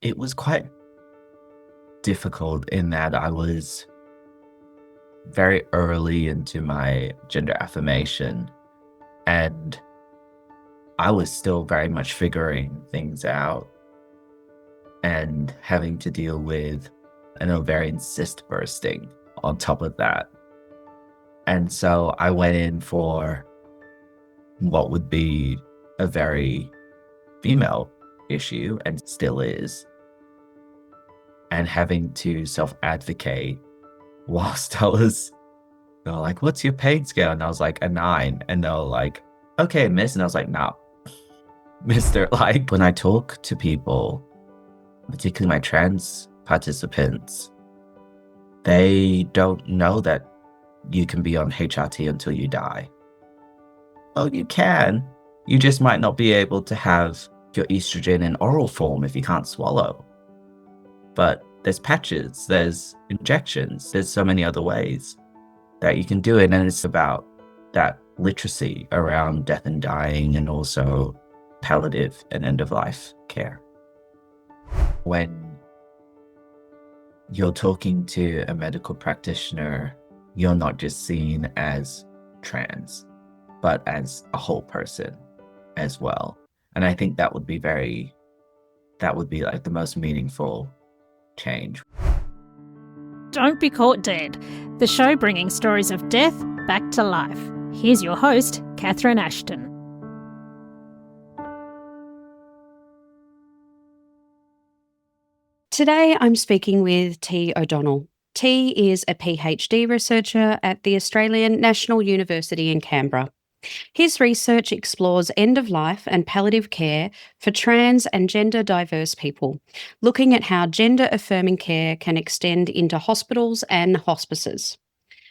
It was quite difficult in that I was very early into my gender affirmation and I was still very much figuring things out and having to deal with an ovarian cyst bursting on top of that. And so I went in for what would be a very female issue and still is, and having to self-advocate whilst they were like, what's your pain scale? And I was like, a 9. And they were like, okay, miss. And I was like, no, mister. Like, when I talk to people, particularly my trans participants, they don't know that you can be on HRT until you die. Oh, you can. You just might not be able to have your estrogen in oral form if you can't swallow. But there's patches, there's injections, there's so many other ways that you can do it. And it's about that literacy around death and dying and also palliative and end-of-life care. When you're talking to a medical practitioner, you're not just seen as trans, but as a whole person as well. And I think that would be like the most meaningful change. Don't Be Caught Dead, the show bringing stories of death back to life. Here's your host, Catherine Ashton. Today I'm speaking with T. O'Donnell. T is a PhD researcher at the Australian National University in Canberra. His research explores end-of-life and palliative care for trans and gender-diverse people, looking at how gender-affirming care can extend into hospitals and hospices.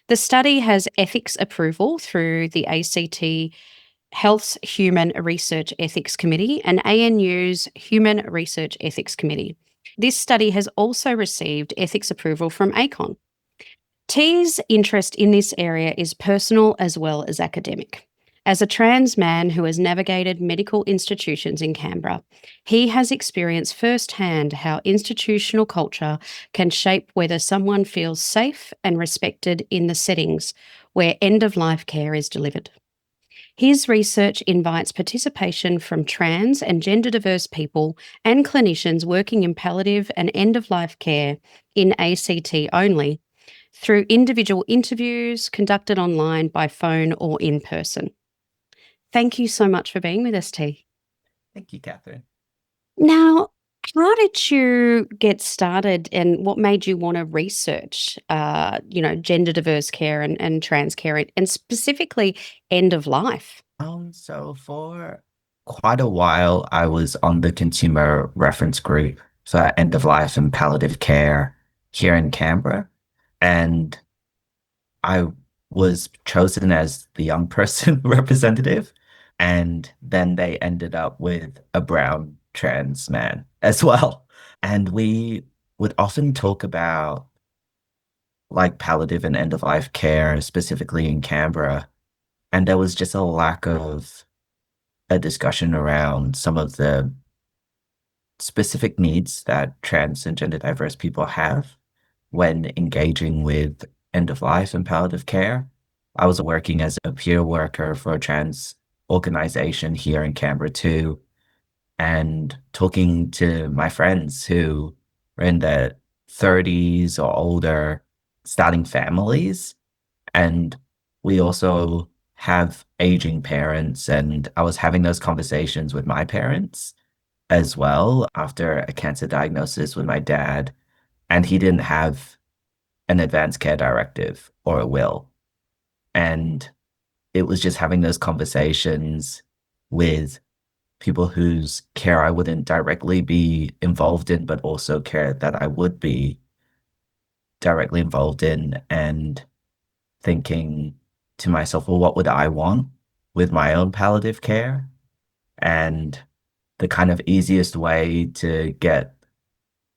The study has ethics approval through the ACT Health's Human Research Ethics Committee and ANU's Human Research Ethics Committee. This study has also received ethics approval from ACON. T's interest in this area is personal as well as academic. As a trans man who has navigated medical institutions in Canberra, he has experienced firsthand how institutional culture can shape whether someone feels safe and respected in the settings where end-of-life care is delivered. His research invites participation from trans and gender-diverse people and clinicians working in palliative and end-of-life care in ACT only through individual interviews conducted online, by phone or in person. Thank you so much for being with us, T. Thank you, Catherine. Now, how did you get started and what made you want to research, gender diverse care and trans care and specifically end of life? So for quite a while, I was on the consumer reference group for end of life and palliative care here in Canberra. And I was chosen as the young person representative. And then they ended up with a brown trans man as well. And we would often talk about like palliative and end of life care, specifically in Canberra. And there was just a lack of a discussion around some of the specific needs that trans and gender diverse people have when engaging with end of life and palliative care. I was working as a peer worker for a trans organization here in Canberra too, and talking to my friends who were in their 30s or older, starting families. And we also have aging parents, and I was having those conversations with my parents as well after a cancer diagnosis with my dad, and he didn't have an advanced care directive or a will. And it was just having those conversations with people whose care I wouldn't directly be involved in, but also care that I would be directly involved in, and thinking to myself, well, what would I want with my own palliative care? And the kind of easiest way to get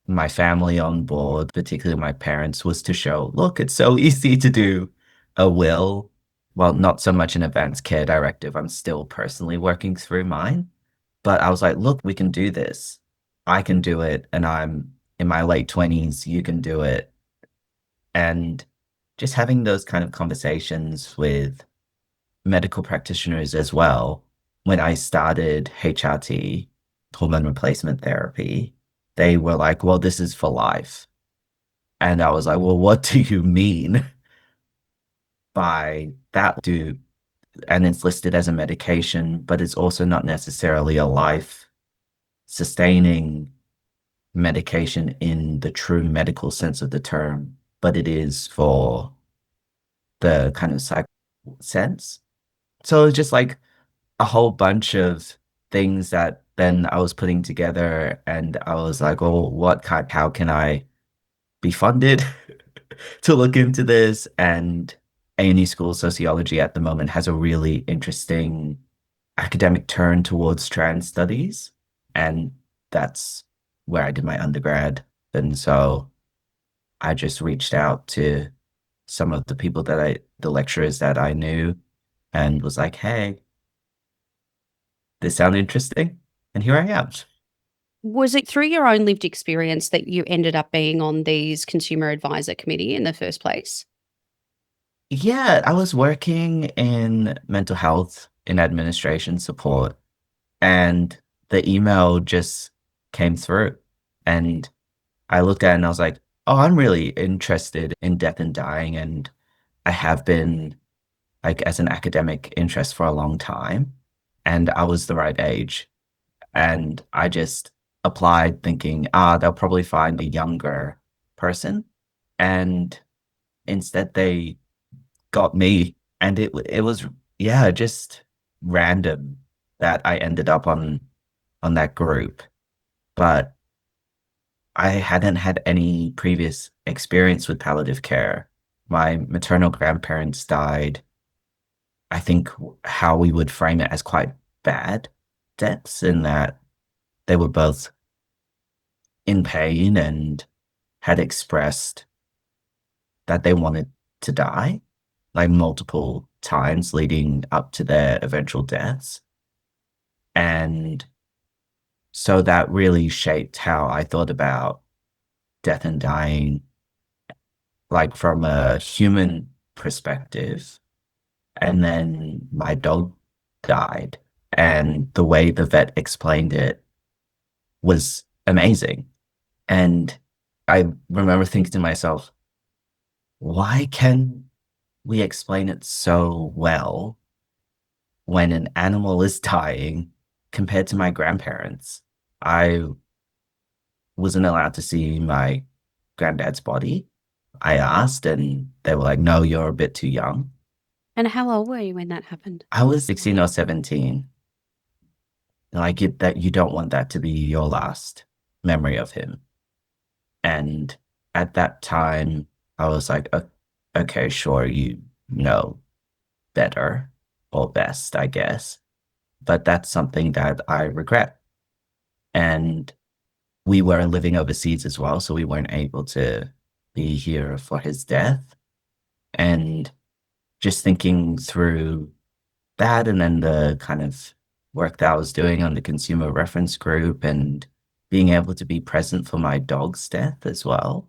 my family on board, particularly my parents, was to show, look, it's so easy to do a will. Well, not so much an advanced care directive. I'm still personally working through mine. But I was like, look, we can do this. I can do it and I'm in my late 20s, you can do it. And just having those kind of conversations with medical practitioners as well. When I started HRT, hormone replacement therapy, they were like, well, this is for life. And I was like, well, what do you mean by that? And it's listed as a medication, but it's also not necessarily a life sustaining medication in the true medical sense of the term, but it is for the kind of psych sense. So it's just like a whole bunch of things that then I was putting together, and I was like, well, how can I be funded to look into this? And A&E School of Sociology at the moment has a really interesting academic turn towards trans studies. And that's where I did my undergrad. And so I just reached out to some of the people the lecturers that I knew, and was like, hey, this sounds interesting. And here I am. Was it through your own lived experience that you ended up being on these consumer advisor committee in the first place? Yeah, I was working in mental health in administration support, and the email just came through. And I looked at it and I was like, oh, I'm really interested in death and dying. And I have been like as an academic interest for a long time. And I was the right age. And I just applied thinking, they'll probably find a younger person. And instead they got me. And it was, yeah, just random that I ended up on that group. But I hadn't had any previous experience with palliative care. My maternal grandparents died, I think how we would frame it as quite bad deaths, in that they were both in pain and had expressed that they wanted to die, like multiple times leading up to their eventual deaths. And so that really shaped how I thought about death and dying, like from a human perspective. And then my dog died, and the way the vet explained it was amazing. And I remember thinking to myself, why can we explain it so well when an animal is dying compared to my grandparents? I wasn't allowed to see my granddad's body. I asked, and they were like, no, you're a bit too young. And how old were you when that happened? I was 16 or 17. And I get that you don't want that to be your last memory of him. And at that time, I was like, okay, sure, you know better or best, I guess. But that's something that I regret. And we were living overseas as well, so we weren't able to be here for his death. And just thinking through that, and then the kind of work that I was doing on the consumer reference group, and being able to be present for my dog's death as well,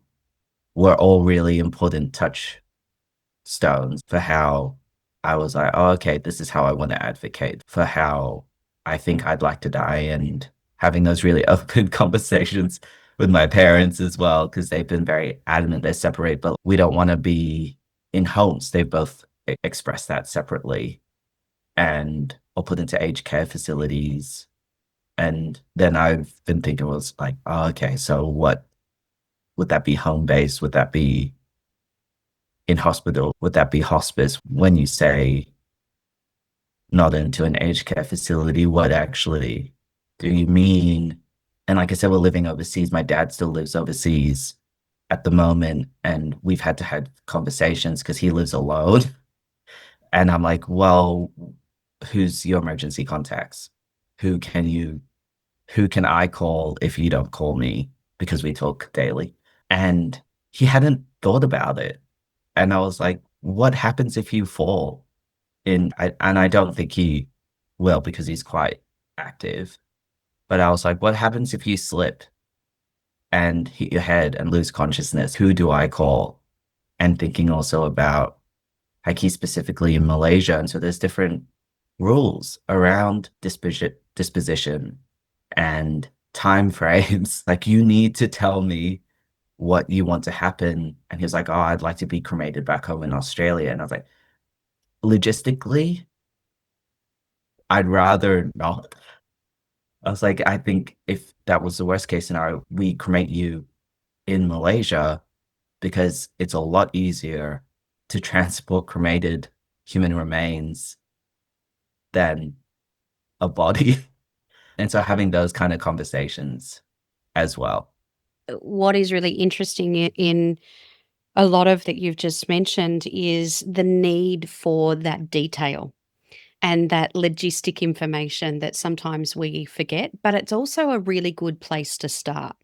were all really important touchstones for how I was like, oh, okay, this is how I want to advocate for how I think I'd like to die. And having those really open conversations with my parents as well, because they've been very adamant they're separate, but we don't want to be in homes. They've both expressed that separately, and or put into aged care facilities. And then I've been thinking, was like, oh, okay, so what would that be, home base? Would that be in hospital? Would that be hospice? When you say not into an aged care facility, what actually do you mean? And like I said, we're living overseas. My dad still lives overseas at the moment, and we've had to have conversations because he lives alone. And I'm like, well, who's your emergency contacts? Who can you, who can I call if you don't call me? Because we talk daily. And he hadn't thought about it. And I was like, what happens if you fall? And I don't think he will, because he's quite active. But I was like, what happens if you slip and hit your head and lose consciousness. Who do I call? And thinking also about like he's specifically in Malaysia. And so there's different rules around disposition and time frames. Like you need to tell me what you want to happen. And he was like, oh, I'd like to be cremated back home in Australia. And I was like, logistically, I'd rather not. I was like, I think if that was the worst case scenario, we cremate you in Malaysia because it's a lot easier to transport cremated human remains than a body. And so having those kind of conversations as well. What is really interesting in a lot of that you've just mentioned is the need for that detail and that logistic information that sometimes we forget, but it's also a really good place to start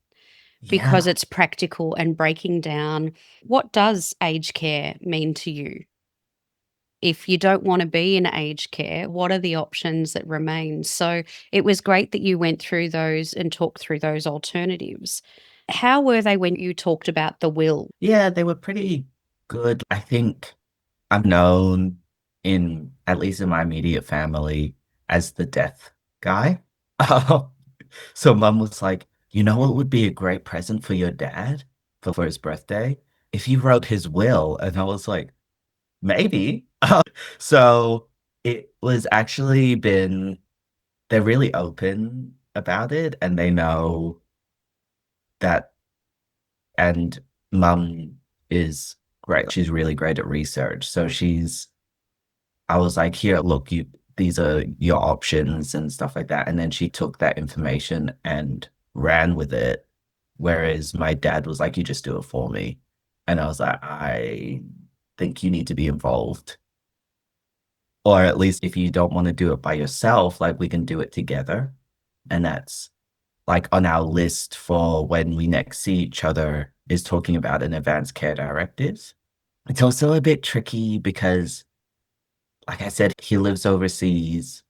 because Yeah. it's practical and breaking down what does aged care mean to you? If you don't want to be in aged care, what are the options that remain? So it was great that you went through those and talked through those alternatives. How were they when you talked about the will? Yeah, they were pretty good. I think I'm known in, at least in my immediate family, as the death guy. So mum was like, you know what would be a great present for your dad for his birthday? If he wrote his will. And I was like, maybe. So it was actually been, they're really open about it and they know that, and mum is great. She's really great at research. So I was like, here, look, these are your options and stuff like that. And then she took that information and ran with it. Whereas my dad was like, you just do it for me. And I was like, I think you need to be involved. Or at least if you don't want to do it by yourself, like we can do it together. And that's like on our list for when we next see each other is talking about an advanced care directive. It's also a bit tricky because, like I said, he lives overseas,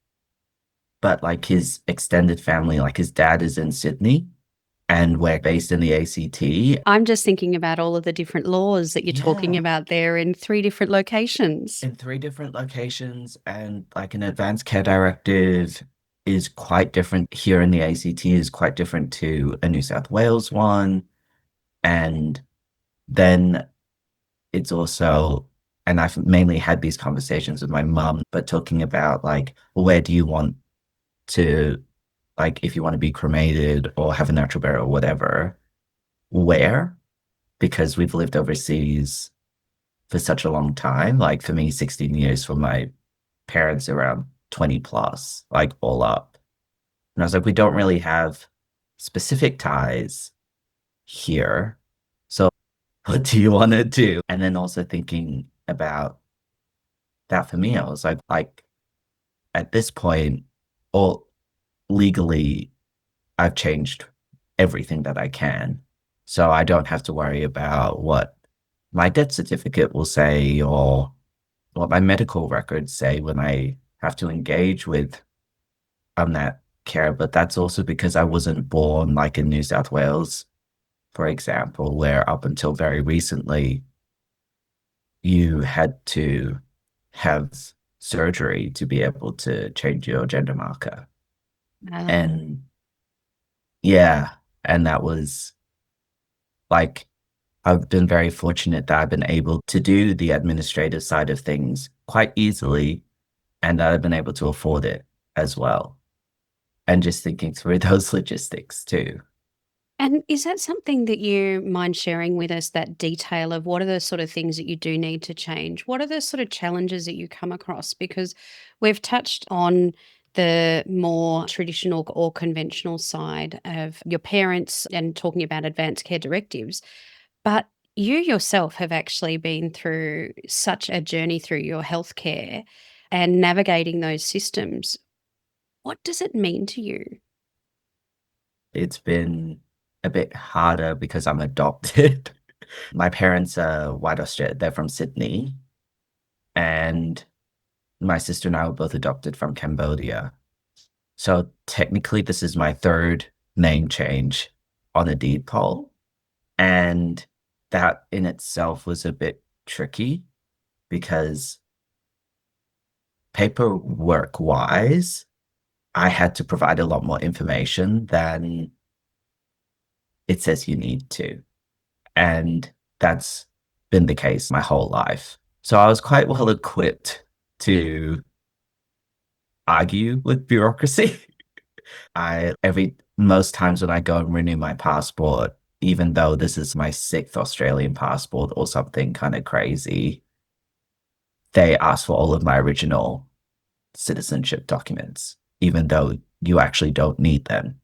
but like his extended family, like his dad is in Sydney and we're based in the ACT. I'm just thinking about all of the different laws that you're talking Yeah. about there in 3 different locations. In 3 different locations, and like an advanced care directive is quite different here in the ACT, is quite different to a New South Wales one. And then it's also, and I've mainly had these conversations with my mum, but talking about like, where do you want to, like, if you want to be cremated or have a natural burial or whatever, where? Because we've lived overseas for such a long time. Like for me, 16 years, for my parents around 20 plus, like all up. And I was like, we don't really have specific ties here. So what do you want to do? And then also thinking about that for me, I was like at this point, or legally, I've changed everything that I can. So I don't have to worry about what my death certificate will say or what my medical records say when I have to engage with that care. But that's also because I wasn't born like in New South Wales, for example, where up until very recently, you had to have surgery to be able to change your gender marker. Um, And yeah, and that was like, I've been very fortunate that I've been able to do the administrative side of things quite easily and that I've been able to afford it as well. And just thinking through those logistics too. and is that something that you mind sharing with us, that detail of what are the sort of things that you do need to change? What are the sort of challenges that you come across? Because we've touched on the more traditional or conventional side of your parents and talking about advanced care directives, but you yourself have actually been through such a journey through your healthcare and navigating those systems. What does it mean to you? It's been a bit harder because I'm adopted. My parents are white Australian, they're from Sydney, and my sister and I were both adopted from Cambodia. So technically, this is my third name change on a deed poll. And that in itself was a bit tricky because paperwork wise, I had to provide a lot more information than it says you need to. And that's been the case my whole life. So I was quite well equipped to argue with bureaucracy. Most times when I go and renew my passport, even though this is my sixth Australian passport or something kind of crazy, they ask for all of my original citizenship documents, even though you actually don't need them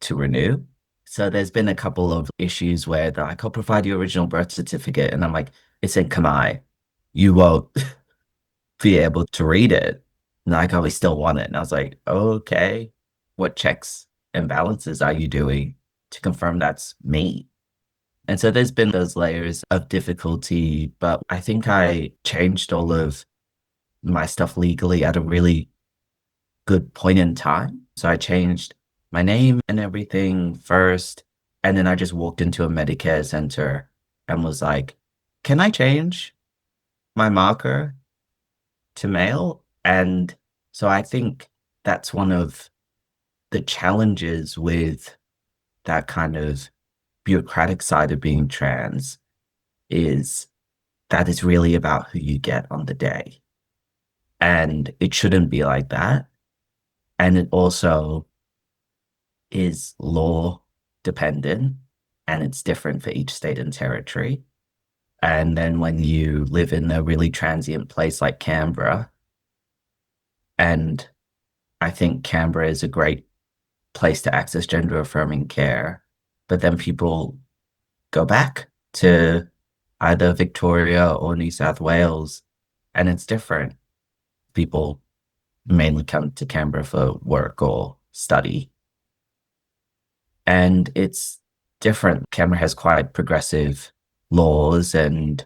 to renew. So there's been a couple of issues where they're like, I'll provide your original birth certificate. And I'm like, it's in Khmer. You won't be able to read it. And like, oh, we still want it. And I was like, okay, what checks and balances are you doing to confirm that's me? And so there's been those layers of difficulty, but I think I changed all of my stuff legally at a really good point in time. So I changed my name and everything first. And then I just walked into a Medicare center and was like, can I change my marker to male? And so I think that's one of the challenges with that kind of bureaucratic side of being trans is that it's really about who you get on the day. And it shouldn't be like that. And it also is law dependent and it's different for each state and territory. And then when you live in a really transient place like Canberra, and I think Canberra is a great place to access gender affirming care, but then people go back to either Victoria or New South Wales, and it's different. People mainly come to Canberra for work or study. And it's different. Canberra has quite progressive laws. And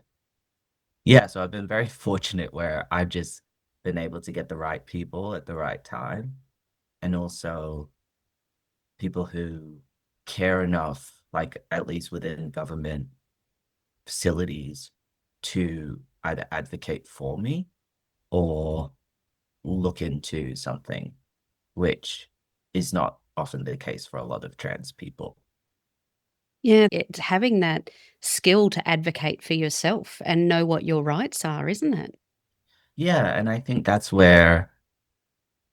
yeah, so I've been very fortunate where I've just been able to get the right people at the right time. And also people who care enough, like at least within government facilities, to either advocate for me or look into something, which is not often the case for a lot of trans people. Yeah, it's having that skill to advocate for yourself and know what your rights are, isn't it? Yeah, and I think that's where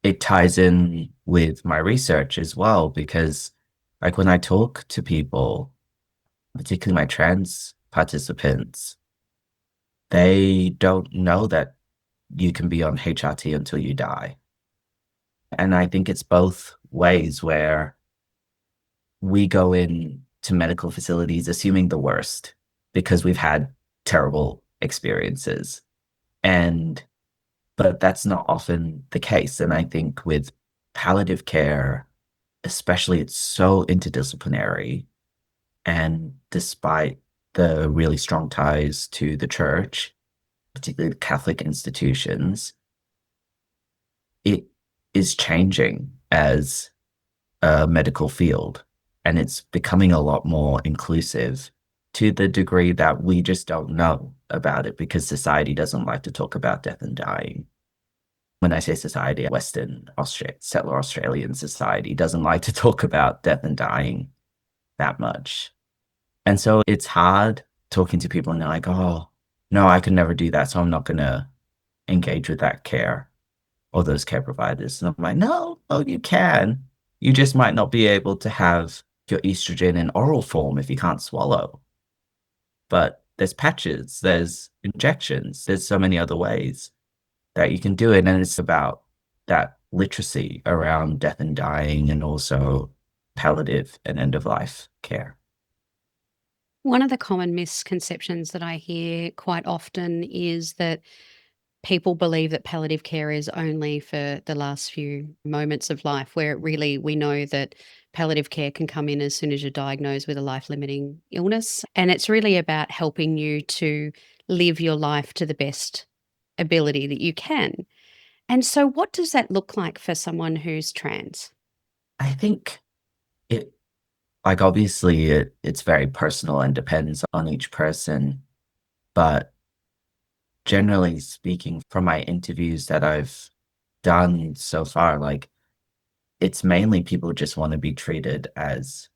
it ties in with my research as well, because like when I talk to people, particularly my trans participants, they don't know that you can be on HRT until you die. And I think it's both ways where we go in to medical facilities assuming the worst because we've had terrible experiences. And but that's not often the case. And I think with palliative care, especially, it's so interdisciplinary. And despite the really strong ties to the church, particularly the Catholic institutions, it is changing as a medical field. And it's becoming a lot more inclusive to the degree that we just don't know about it because society doesn't like to talk about death and dying. When I say society, Western Australia, settler Australian society doesn't like to talk about death and dying that much. And so it's hard talking to people and they're like, oh, no, I could never do that. So I'm not going to engage with that care or those care providers. And I'm like, no, oh, you can. You just might not be able to have your estrogen in oral form if you can't swallow. But there's patches, there's injections, there's so many other ways that you can do it. And it's about that literacy around death and dying and also palliative and end of life care. One of the common misconceptions that I hear quite often is that people believe that palliative care is only for the last few moments of life, where really we know that palliative care can come in as soon as you're diagnosed with a life limiting illness. And it's really about helping you to live your life to the best ability that you can. And so, what does that look like for someone who's trans? I think it Like obviously it's very personal and depends on each person, but generally speaking, from my interviews that I've done so far, like it's mainly people just want to be treated as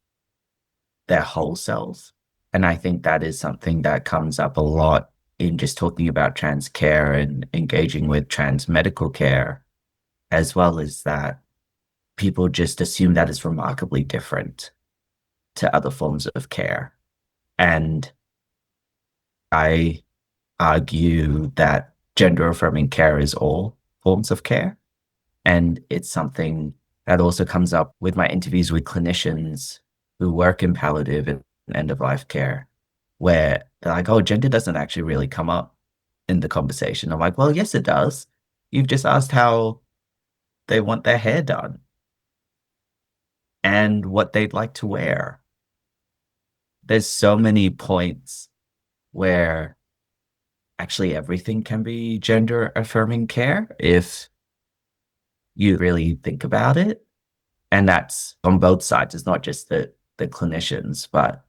their whole selves. And I think that is something that comes up a lot in just talking about trans care and engaging with trans medical care, as well as that people just assume that is remarkably different to other forms of care. And I argue that gender affirming care is all forms of care. And it's something that also comes up with my interviews with clinicians who work in palliative and end of life care, where they're like, oh, gender doesn't actually really come up in the conversation. I'm like, well, yes, it does. You've just asked how they want their hair done and what they'd like to wear. There's so many points where actually everything can be gender affirming care if you really think about it. And that's on both sides. It's not just the clinicians, but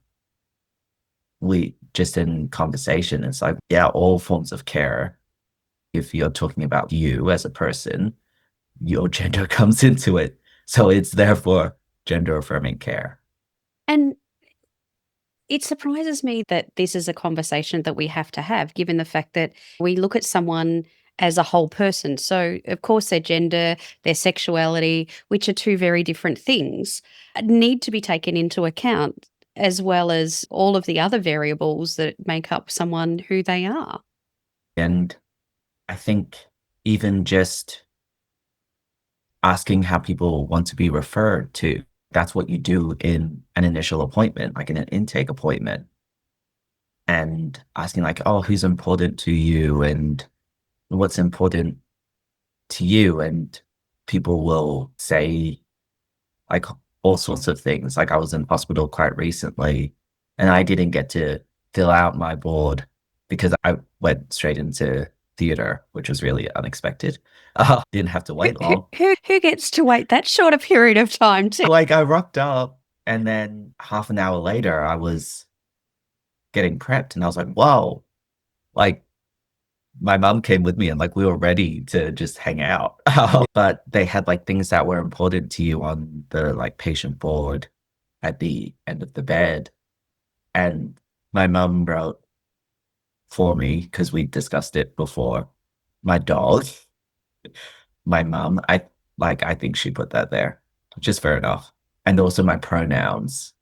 we just in conversation, it's like, yeah, all forms of care. If you're talking about you as a person, your gender comes into it. So it's therefore gender affirming care. And it surprises me that this is a conversation that we have to have, given the fact that we look at someone as a whole person. So, of course, their gender, their sexuality, which are two very different things, need to be taken into account, as well as all of the other variables that make up someone who they are. And I think even just asking how people want to be referred to, that's what you do in an initial appointment, like in an intake appointment. And asking like, oh, who's important to you and what's important to you? And people will say like all sorts of things. Like I was in hospital quite recently and I didn't get to fill out my board because I went straight into theater, which was really unexpected. Didn't have to wait long. Who gets to wait that short a period of time too? Like I rocked up and then half an hour later I was getting prepped and I was like, whoa, like my mom came with me and like we were ready to just hang out. But they had like things that were important to you on the like patient board at the end of the bed. And my mom wrote for me, because we discussed it before, my dog, my mom, I think she put that there, which is fair enough. And also my pronouns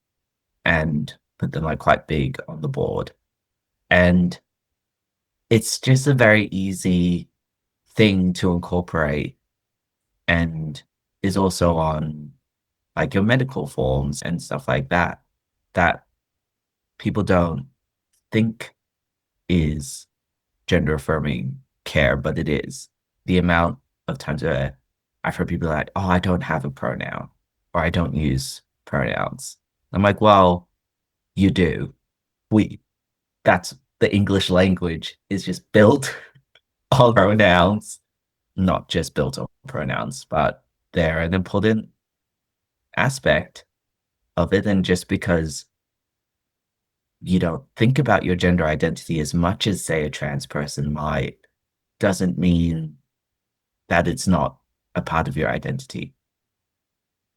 and put them like quite big on the board. And it's just a very easy thing to incorporate and is also on like your medical forms and stuff like that, that people don't think is gender affirming care, but it is. The amount of times where I've heard people like, oh, I don't have a pronoun or I don't use pronouns. I'm like, well, you do. We, that's the English language is just built on pronouns, not just built on pronouns, but they're an important aspect of it. And just because you don't think about your gender identity as much as, say, a trans person might, doesn't mean that it's not a part of your identity.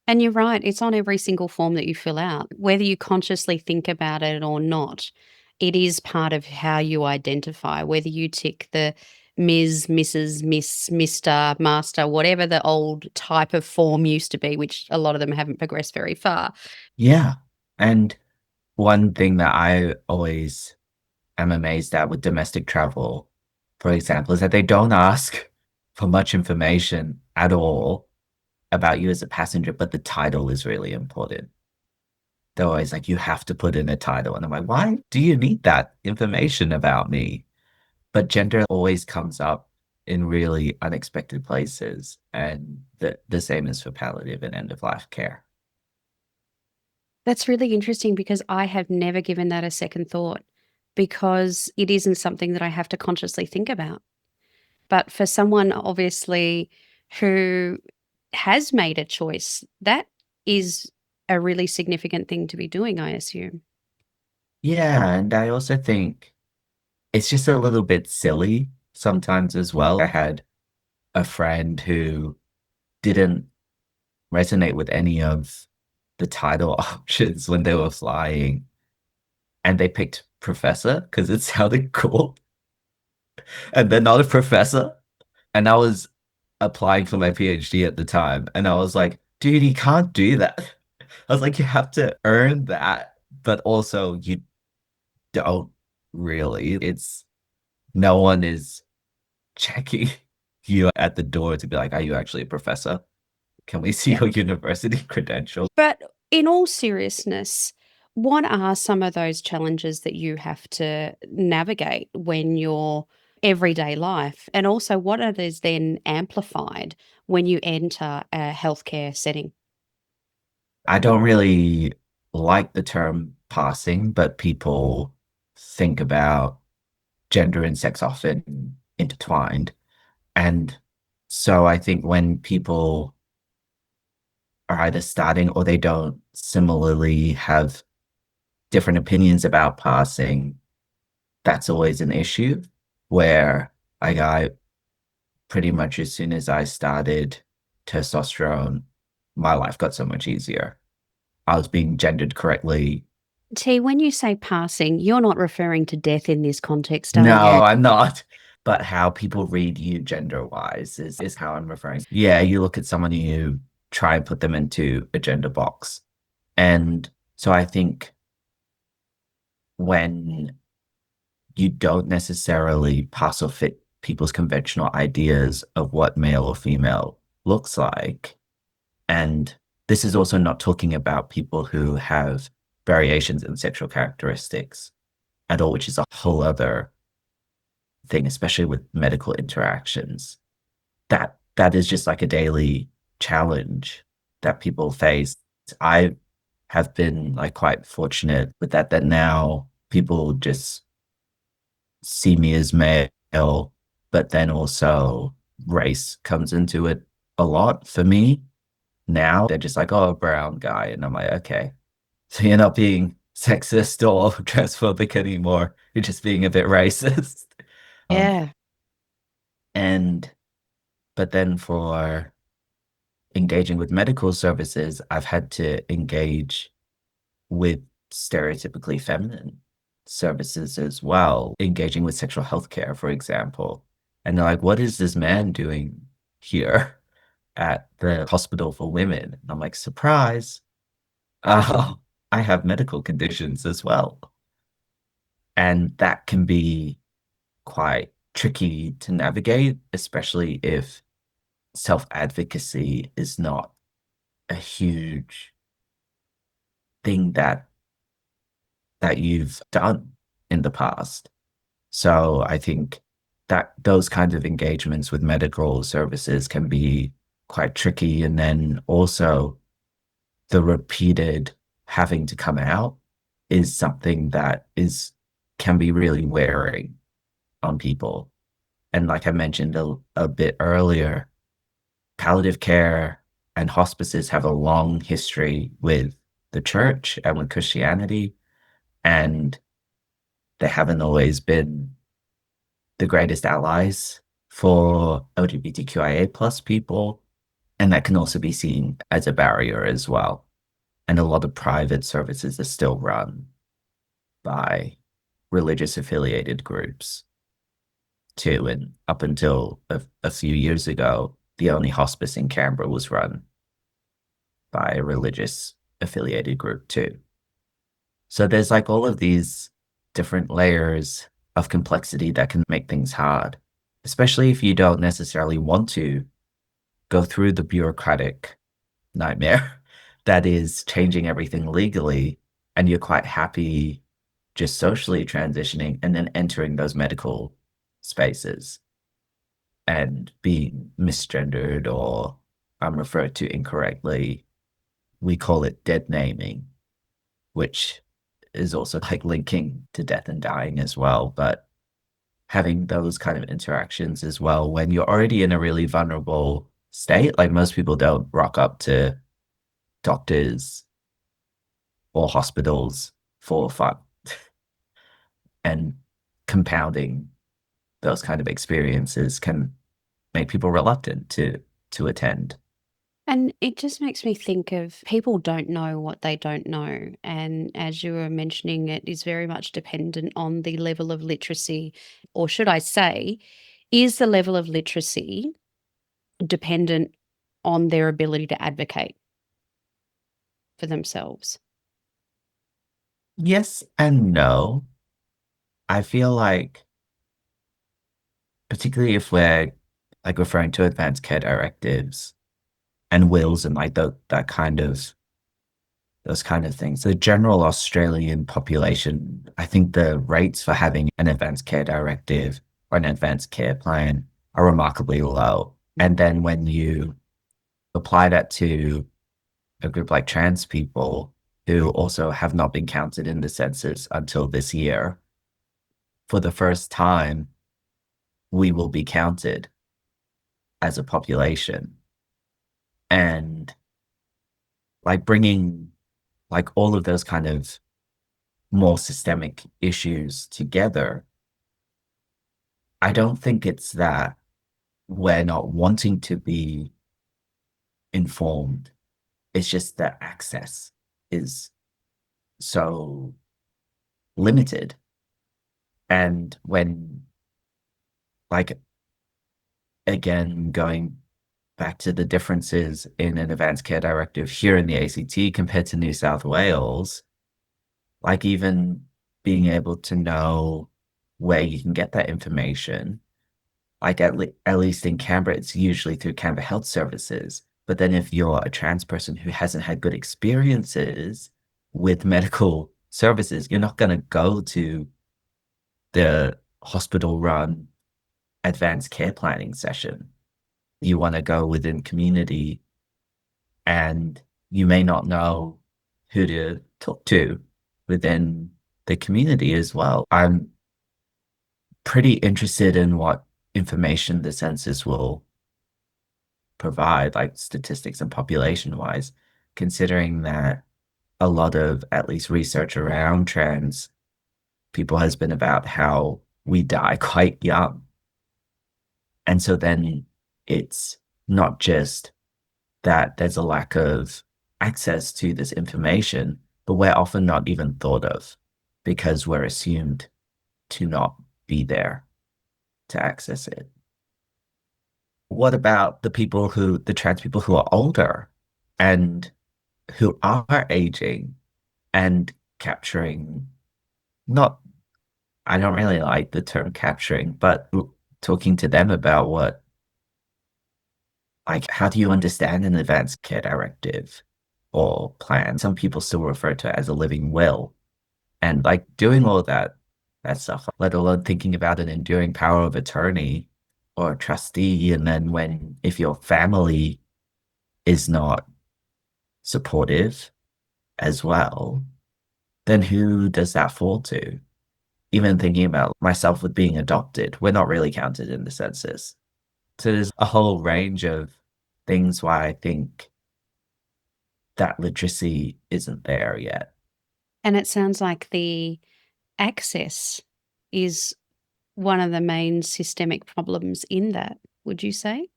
And you're right, it's on every single form that you fill out. Whether you consciously think about it or not, it is part of how you identify, whether you tick the Ms., Mrs., Miss, Mr., Master, whatever the old type of form used to be, which a lot of them haven't progressed very far. Yeah. And one thing that I always am amazed at with domestic travel, for example, is that they don't ask for much information at all about you as a passenger, but the title is really important. They're always like, you have to put in a title. And I'm like, why do you need that information about me? But gender always comes up in really unexpected places. And the same is for palliative and end of life care. That's really interesting because I have never given that a second thought because it isn't something that I have to consciously think about. But for someone obviously who has made a choice, that is a really significant thing to be doing, I assume. Yeah, and I also think it's just a little bit silly sometimes as well. I had a friend who didn't resonate with any of the title options when they were flying, and they picked professor because it sounded cool, and they're not a professor. And I was applying for my PhD at the time, and I was like, dude, you can't do that. I was like, you have to earn that, but also you don't really. It's no one is checking you at the door to be like, are you actually a professor? Can we see Yeah. your university credentials? But in all seriousness, what are some of those challenges that you have to navigate when you're everyday life? And also, what are those then amplified when you enter a healthcare setting? I don't really like the term passing, but people think about gender and sex often intertwined. And so I think when people are either starting or they don't similarly have different opinions about passing, that's always an issue where like I pretty much as soon as I started testosterone, my life got so much easier. I was being gendered correctly. T, when you say passing, you're not referring to death in this context, are you? No, I'm not. But how people read you gender wise is how I'm referring. Yeah, you look at someone, you try and put them into a gender box. And so I think when you don't necessarily pass or fit people's conventional ideas of what male or female looks like, and this is also not talking about people who have variations in sexual characteristics at all, which is a whole other thing, especially with medical interactions. That is just like a daily challenge that people face. I have been like quite fortunate with that now people just see me as male, but then also race comes into it a lot for me. Now they're just like, oh, a brown guy. And I'm like, okay. So you're not being sexist or transphobic anymore. You're just being a bit racist. Um, Yeah. and but then for engaging with medical services, I've had to engage with stereotypically feminine services as well, engaging with sexual health care, for example. And they're like, what is this man doing here at the hospital for women? And I'm like, surprise. Uh, I have medical conditions as well. And that can be quite tricky to navigate, especially if self advocacy is not a huge thing that you've done in the past. So I think that those kinds of engagements with medical services can be quite tricky. And then also the repeated having to come out is something that is can be really wearing on people. And like I mentioned a bit earlier, palliative care and hospices have a long history with the church and with Christianity, and they haven't always been the greatest allies for LGBTQIA plus people. And that can also be seen as a barrier as well. And a lot of private services are still run by religious affiliated groups too. And up until a few years ago, the only hospice in Canberra was run by a religious affiliated group too. So there's like all of these different layers of complexity that can make things hard, especially if you don't necessarily want to go through the bureaucratic nightmare that is changing everything legally, and you're quite happy just socially transitioning and then entering those medical spaces and being misgendered or referred to incorrectly. We call it dead naming, which is also like linking to death and dying as well. But having those kind of interactions as well when you're already in a really vulnerable state, like most people don't rock up to doctors or hospitals for fun and compounding those kind of experiences can make people reluctant to attend. And it just makes me think of people don't know what they don't know. And as you were mentioning, it is very much dependent on the level of literacy, or should I say, is the level of literacy dependent on their ability to advocate for themselves? Yes and no. I feel like, particularly if we're like referring to advanced care directives and wills and like that kind of those kind of things. The general Australian population, I think the rates for having an advanced care directive or an advanced care plan are remarkably low. And then when you apply that to a group like trans people who also have not been counted in the census until this year, for the first time, we will be counted as a population. And like bringing like all of those kind of more systemic issues together, I don't think it's that we're not wanting to be informed. It's just that access is so limited. And when, like, again, going back to the differences in an advanced care directive here in the ACT compared to New South Wales, like even being able to know where you can get that information. Like at least in Canberra, it's usually through Canberra Health Services. But then if you're a trans person who hasn't had good experiences with medical services, you're not going to go to the hospital run advanced care planning session. You want to go within community and you may not know who to talk to within the community as well. I'm pretty interested in what information the census will provide, like statistics and population wise, considering that a lot of at least research around trans people has been about how we die quite young. And so then it's not just that there's a lack of access to this information, but we're often not even thought of because we're assumed to not be there to access it. What about the trans people who are older and who are aging and capturing, not, I don't really like the term capturing, but talking to them about like, how do you understand an advanced care directive or plan? Some people still refer to it as a living will. And like doing all that stuff, let alone thinking about an enduring power of attorney or a trustee. And then if your family is not supportive as well, then who does that fall to? Even thinking about myself with being adopted, we're not really counted in the census. So there's a whole range of things why I think that literacy isn't there yet. And it sounds like the access is one of the main systemic problems in that, would you say?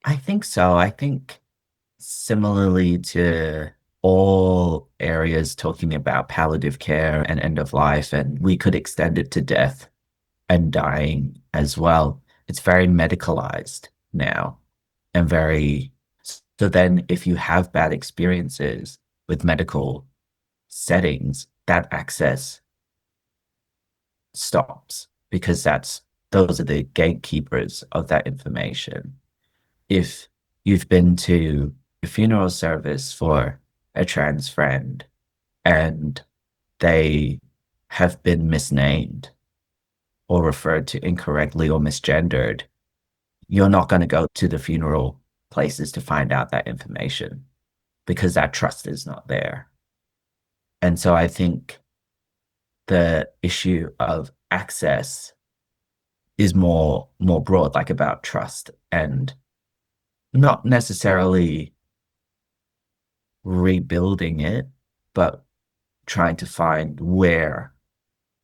I think so. I think similarly to all areas talking about palliative care and end of life, and we could extend it to death and dying as well. It's very medicalized now and very, so then if you have bad experiences with medical settings, that access stops because those are the gatekeepers of that information. If you've been to a funeral service for a trans friend and they have been misnamed or referred to incorrectly or misgendered, you're not going to go to the funeral places to find out that information because that trust is not there. And so I think the issue of access is more broad, like about trust and not necessarily rebuilding it, but trying to find where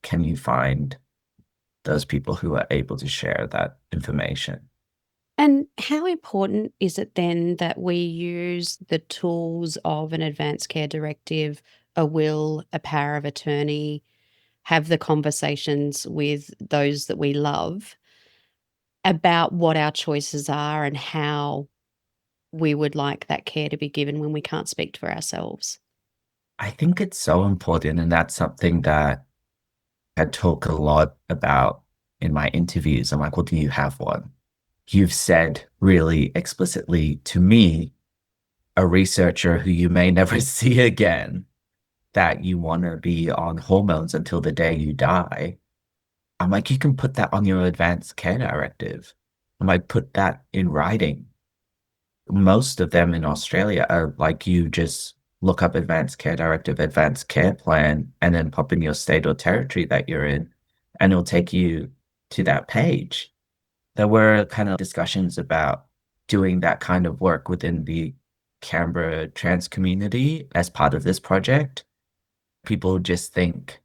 can you find those people who are able to share that information. And how important is it then that we use the tools of an advanced care directive, a will, a power of attorney, have the conversations with those that we love about what our choices are and how we would like that care to be given when we can't speak for ourselves? I think it's so important, and that's something that I talk a lot about in my interviews. I'm like, well, do you have one? You've said really explicitly to me, a researcher who you may never see again, that you want to be on hormones until the day you die. I'm like, you can put that on your advanced care directive. I might put that in writing. Most of them in Australia are like, you just look up advanced care directive, advanced care plan, and then pop in your state or territory that you're in, and it'll take you to that page. There were kind of discussions about doing that kind of work within the Canberra trans community as part of this project. People just think,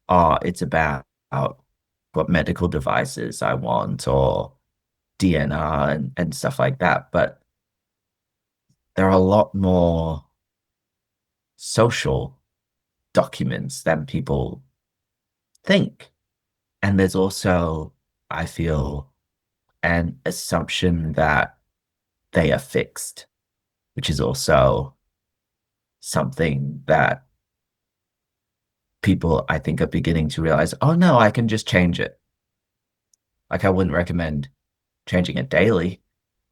oh, it's about what medical devices I want or DNR and stuff like that. But there are a lot more social documents than people think. And there's also, I feel, an assumption that they are fixed, which is also something that people, I think, are beginning to realize, oh no, I can just change it. Like, I wouldn't recommend changing it daily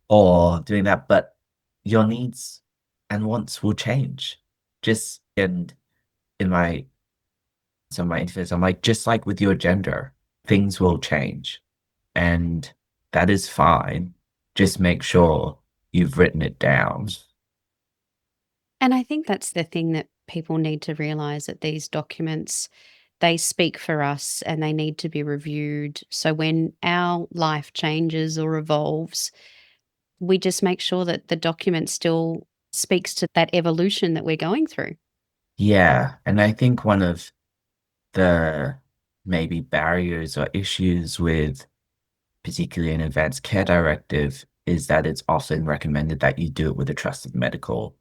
or doing that, but your needs and wants will change. Just in my some of my interviews, I'm like, just like with your gender, things will change. And that is fine. Just make sure you've written it down. And I think that's the thing that people need to realize, that these documents, they speak for us and they need to be reviewed. So when our life changes or evolves, we just make sure that the document still speaks to that evolution that we're going through. Yeah. And I think one of the maybe barriers or issues with particularly an advanced care directive is that it's often recommended that you do it with a trusted medical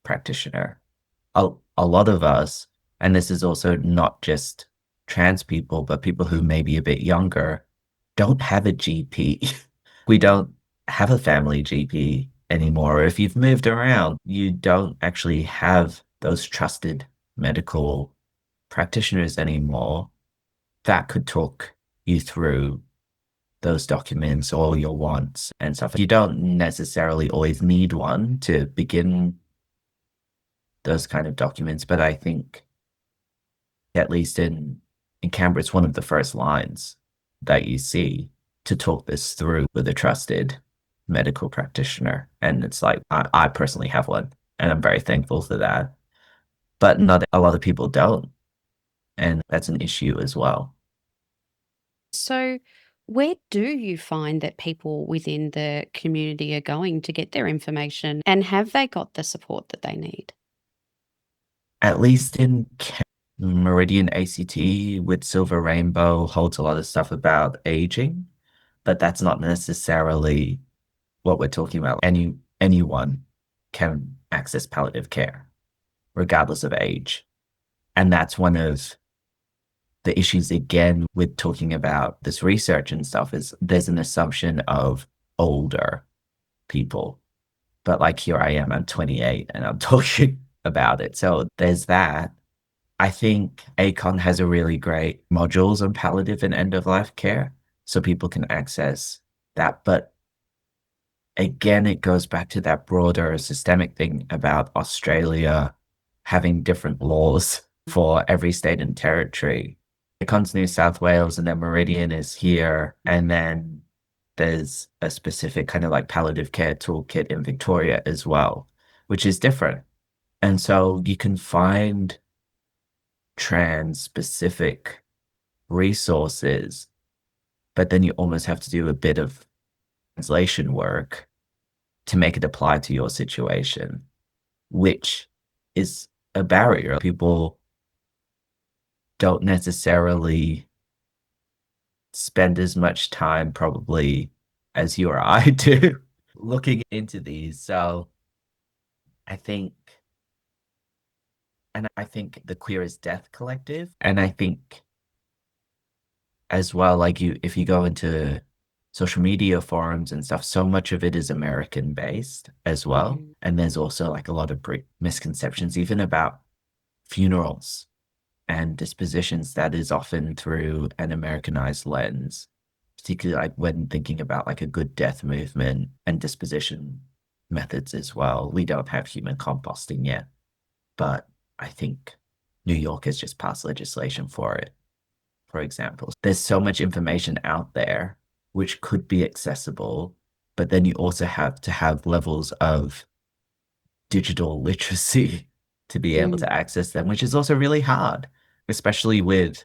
practitioner. A lot of us, and this is also not just trans people, but people who may be a bit younger, don't have a GP. We don't have a family GP anymore. If you've moved around, you don't actually have those trusted medical practitioners anymore that could talk you through those documents, all your wants and stuff. You don't necessarily always need one to begin those kind of documents, but I think at least in Canberra, it's one of the first lines that you see to talk this through with a trusted medical practitioner. And it's like, I personally have one, and I'm very thankful for that. But not a lot of people don't. And that's an issue as well. So, where do you find that people within the community are going to get their information, and have they got the support that they need? At least in Meridian ACT with Silver Rainbow holds a lot of stuff about aging, but that's not necessarily what we're talking about. Anyone can access palliative care, regardless of age. And that's one of the issues again with talking about this research and stuff is there's an assumption of older people. But like here I am, I'm 28 and I'm talking about it. So there's that. I think ACON has a really great modules on palliative and end of life care, so people can access that. But again, it goes back to that broader systemic thing about Australia having different laws for every state and territory. ACON's New South Wales, and then Meridian is here, and then there's a specific kind of like palliative care toolkit in Victoria as well, which is different. And so you can find trans specific resources, but then you almost have to do a bit of translation work to make it apply to your situation, which is a barrier. People don't necessarily spend as much time probably as you or I do looking into these. So I think, and I think the Queer as Death Collective, and I think as well, like if you go into social media forums and stuff, so much of it is American based as well. And there's also like a lot of misconceptions, even about funerals and dispositions, that is often through an Americanized lens, particularly like when thinking about like a good death movement and disposition methods as well. We don't have human composting yet, but I think New York has just passed legislation for it, for example. There's so much information out there which could be accessible, but then you also have to have levels of digital literacy to be able to access them, which is also really hard, especially with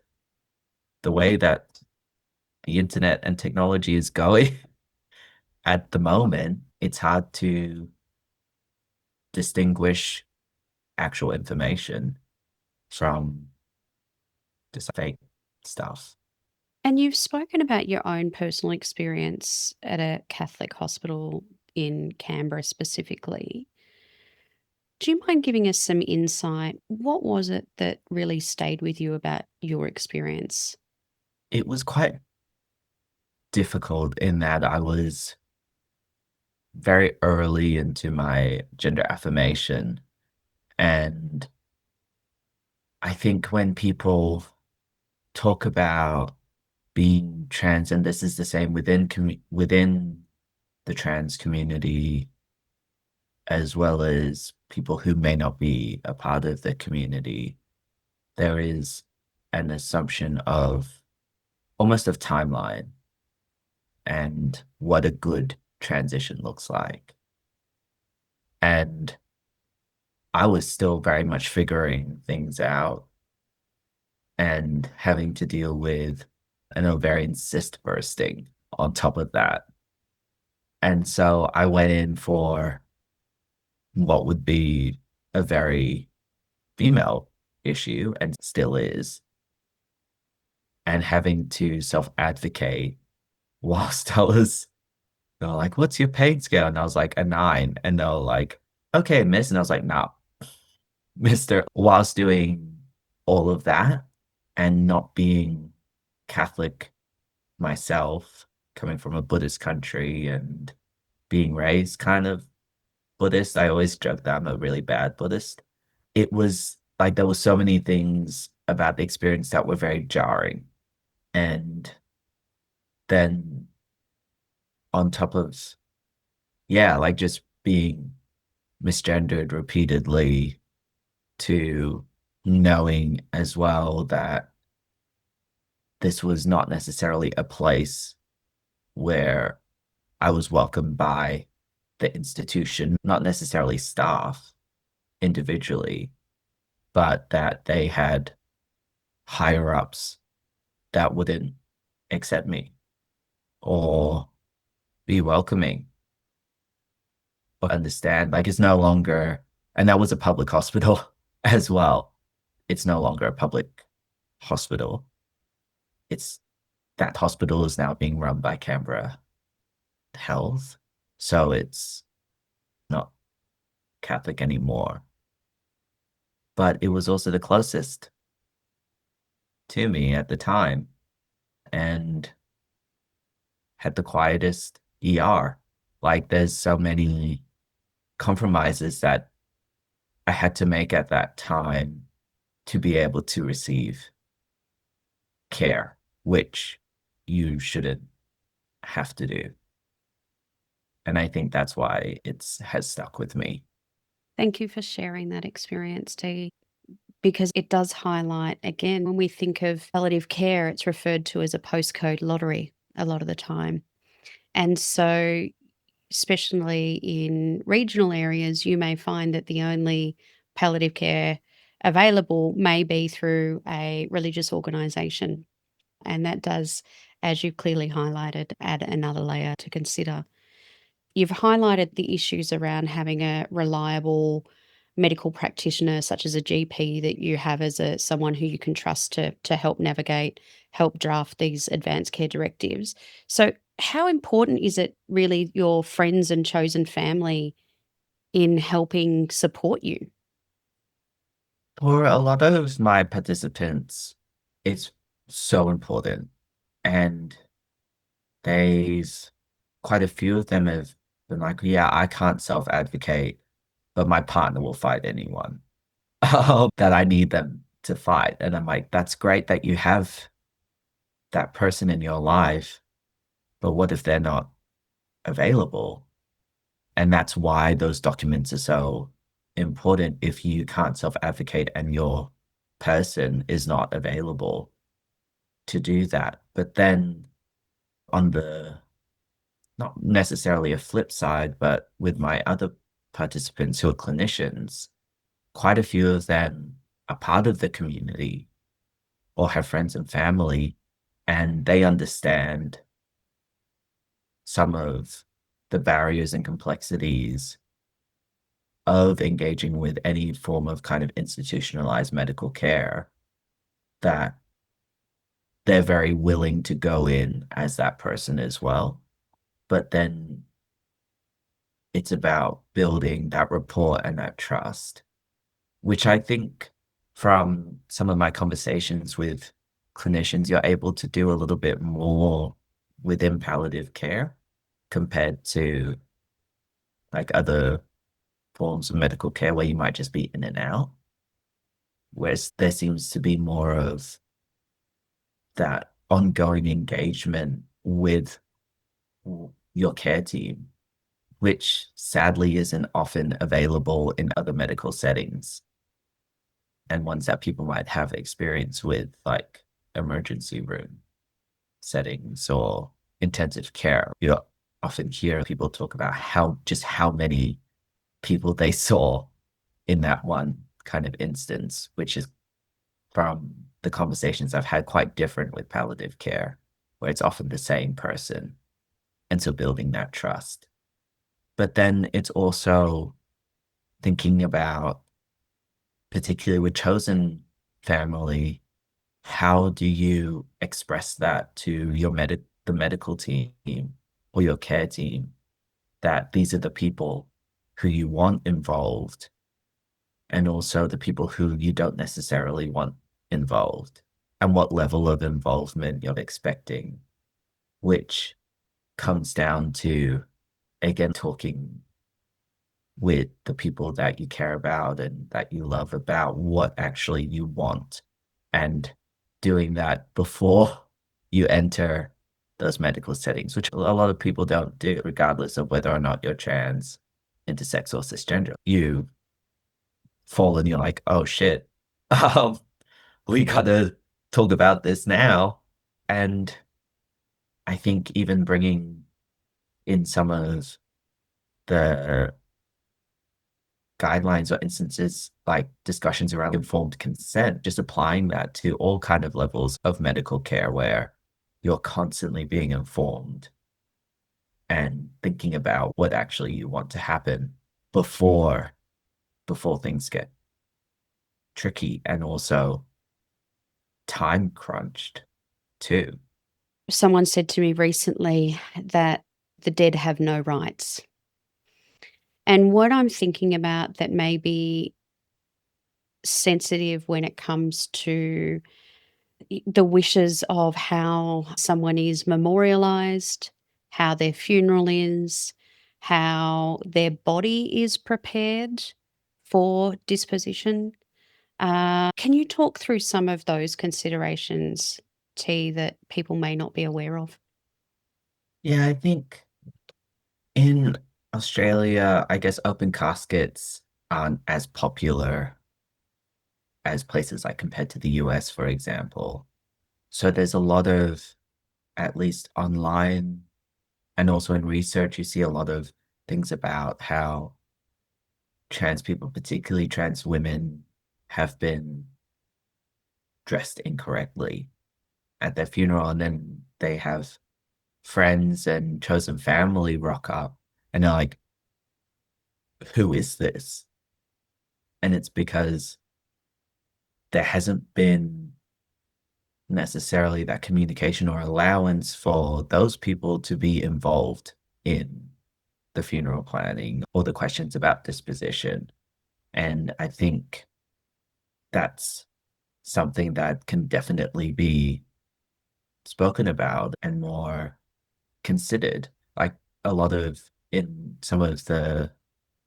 the way that the internet and technology is going at the moment. It's hard to distinguish actual information from just fake stuff. And you've spoken about your own personal experience at a Catholic hospital in Canberra specifically. Do you mind giving us some insight? What was it that really stayed with you about your experience? It was quite difficult in that I was very early into my gender affirmation. And I think when people talk about being trans, and this is the same within the trans community, as well as people who may not be a part of the community, there is an assumption of almost of timeline and what a good transition looks like. And I was still very much figuring things out and having to deal with an ovarian cyst bursting on top of that. And so I went in for what would be a very female issue, and still is, and having to self-advocate whilst they were like, what's your pain scale? And I was like, a 9. And they were like, okay, miss. And I was like, no, mister. Whilst doing all of that and not being Catholic myself, coming from a Buddhist country and being raised kind of Buddhist, I always joke that I'm a really bad Buddhist. It was like there were so many things about the experience that were very jarring. And then on top of, yeah, like just being misgendered repeatedly, to knowing as well that this was not necessarily a place where I was welcomed by the institution, not necessarily staff individually, but that they had higher ups that wouldn't accept me or be welcoming or understand. Like it's no longer, and that was a public hospital as well. It's no longer a public hospital. It's that hospital is now being run by Canberra Health. So it's not Catholic anymore. But it was also the closest to me at the time and had the quietest ER. Like there's so many compromises that I had to make at that time to be able to receive care, which you shouldn't have to do. And I think that's why it has stuck with me. Thank you for sharing that experience, Dee, because it does highlight, again, when we think of palliative care, it's referred to as a postcode lottery a lot of the time. And so, especially in regional areas, you may find that the only palliative care available may be through a religious organisation. And that does, as you've clearly highlighted, add another layer to consider. You've highlighted the issues around having a reliable medical practitioner, such as a GP, that you have as someone who you can trust to help navigate, help draft these advanced care directives. So, how important is it really your friends and chosen family in helping support you? For a lot of my participants, it's so important. And there's quite a few of them have been like, yeah, I can't self-advocate, but my partner will fight anyone that I need them to fight. And I'm like, that's great that you have that person in your life, but what if they're not available? And that's why those documents are so important if you can't self-advocate and your person is not available to do that. But then on the not necessarily a flip side, but with my other participants who are clinicians, quite a few of them are part of the community or have friends and family, and they understand some of the barriers and complexities of engaging with any form of kind of institutionalized medical care, that they're very willing to go in as that person as well. But then it's about building that rapport and that trust, which I think from some of my conversations with clinicians, you're able to do a little bit more within palliative care compared to like other forms of medical care where you might just be in and out. Whereas there seems to be more of that ongoing engagement with your care team, which sadly isn't often available in other medical settings and ones that people might have experience with, like emergency room settings or intensive care. You often hear people talk about how many people they saw in that one kind of instance, which is from the conversations I've had quite different with palliative care, where it's often the same person. And so building that trust. But then it's also thinking about, particularly with chosen family, how do you express that to the medical team or your care team, that these are the people who you want involved and also the people who you don't necessarily want involved, and what level of involvement you're expecting, which comes down to, again, talking with the people that you care about and that you love about what actually you want, and doing that before you enter those medical settings, which a lot of people don't do, regardless of whether or not you're trans, intersex, or cisgender. You fall and you're like, oh shit, um, we gotta talk about this now. And I think even bringing in some of the guidelines or instances like discussions around informed consent, just applying that to all kind of levels of medical care where you're constantly being informed and thinking about what actually you want to happen before things get tricky and also time crunched too. Someone said to me recently that the dead have no rights. And what I'm thinking about that may be sensitive when it comes to the wishes of how someone is memorialized, how their funeral is, how their body is prepared for disposition. Can you talk through some of those considerations, T, that people may not be aware of? Yeah, I think in Australia, I guess open caskets aren't as popular as places like compared to the US, for example. So there's a lot of, at least online and also in research, you see a lot of things about how trans people, particularly trans women, have been dressed incorrectly at their funeral. And then they have friends and chosen family rock up and they're like, who is this? And it's because there hasn't been necessarily that communication or allowance for those people to be involved in the funeral planning or the questions about disposition. And I think that's something that can definitely be spoken about and more considered. Like a lot of in some of the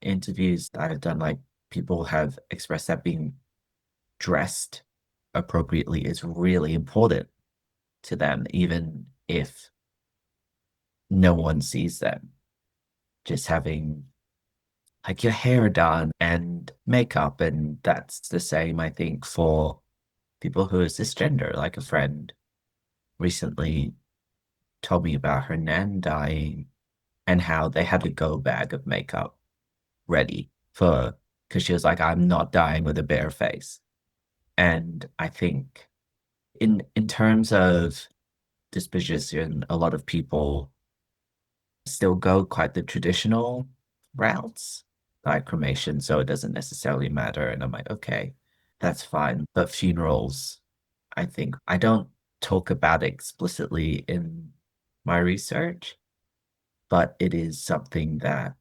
interviews that I've done, like people have expressed that being dressed appropriately is really important to them, even if no one sees them. Just having like your hair done and makeup, and that's the same, I think, for people who are cisgender. Like a friend recently told me about her nan dying and how they had a go bag of makeup ready for, because she was like, I'm not dying with a bare face. And I think in terms of disposition, a lot of people still go quite the traditional routes, like cremation, so it doesn't necessarily matter. And I'm like, okay, that's fine. But funerals, I think I don't talk about it explicitly in my research, but it is something that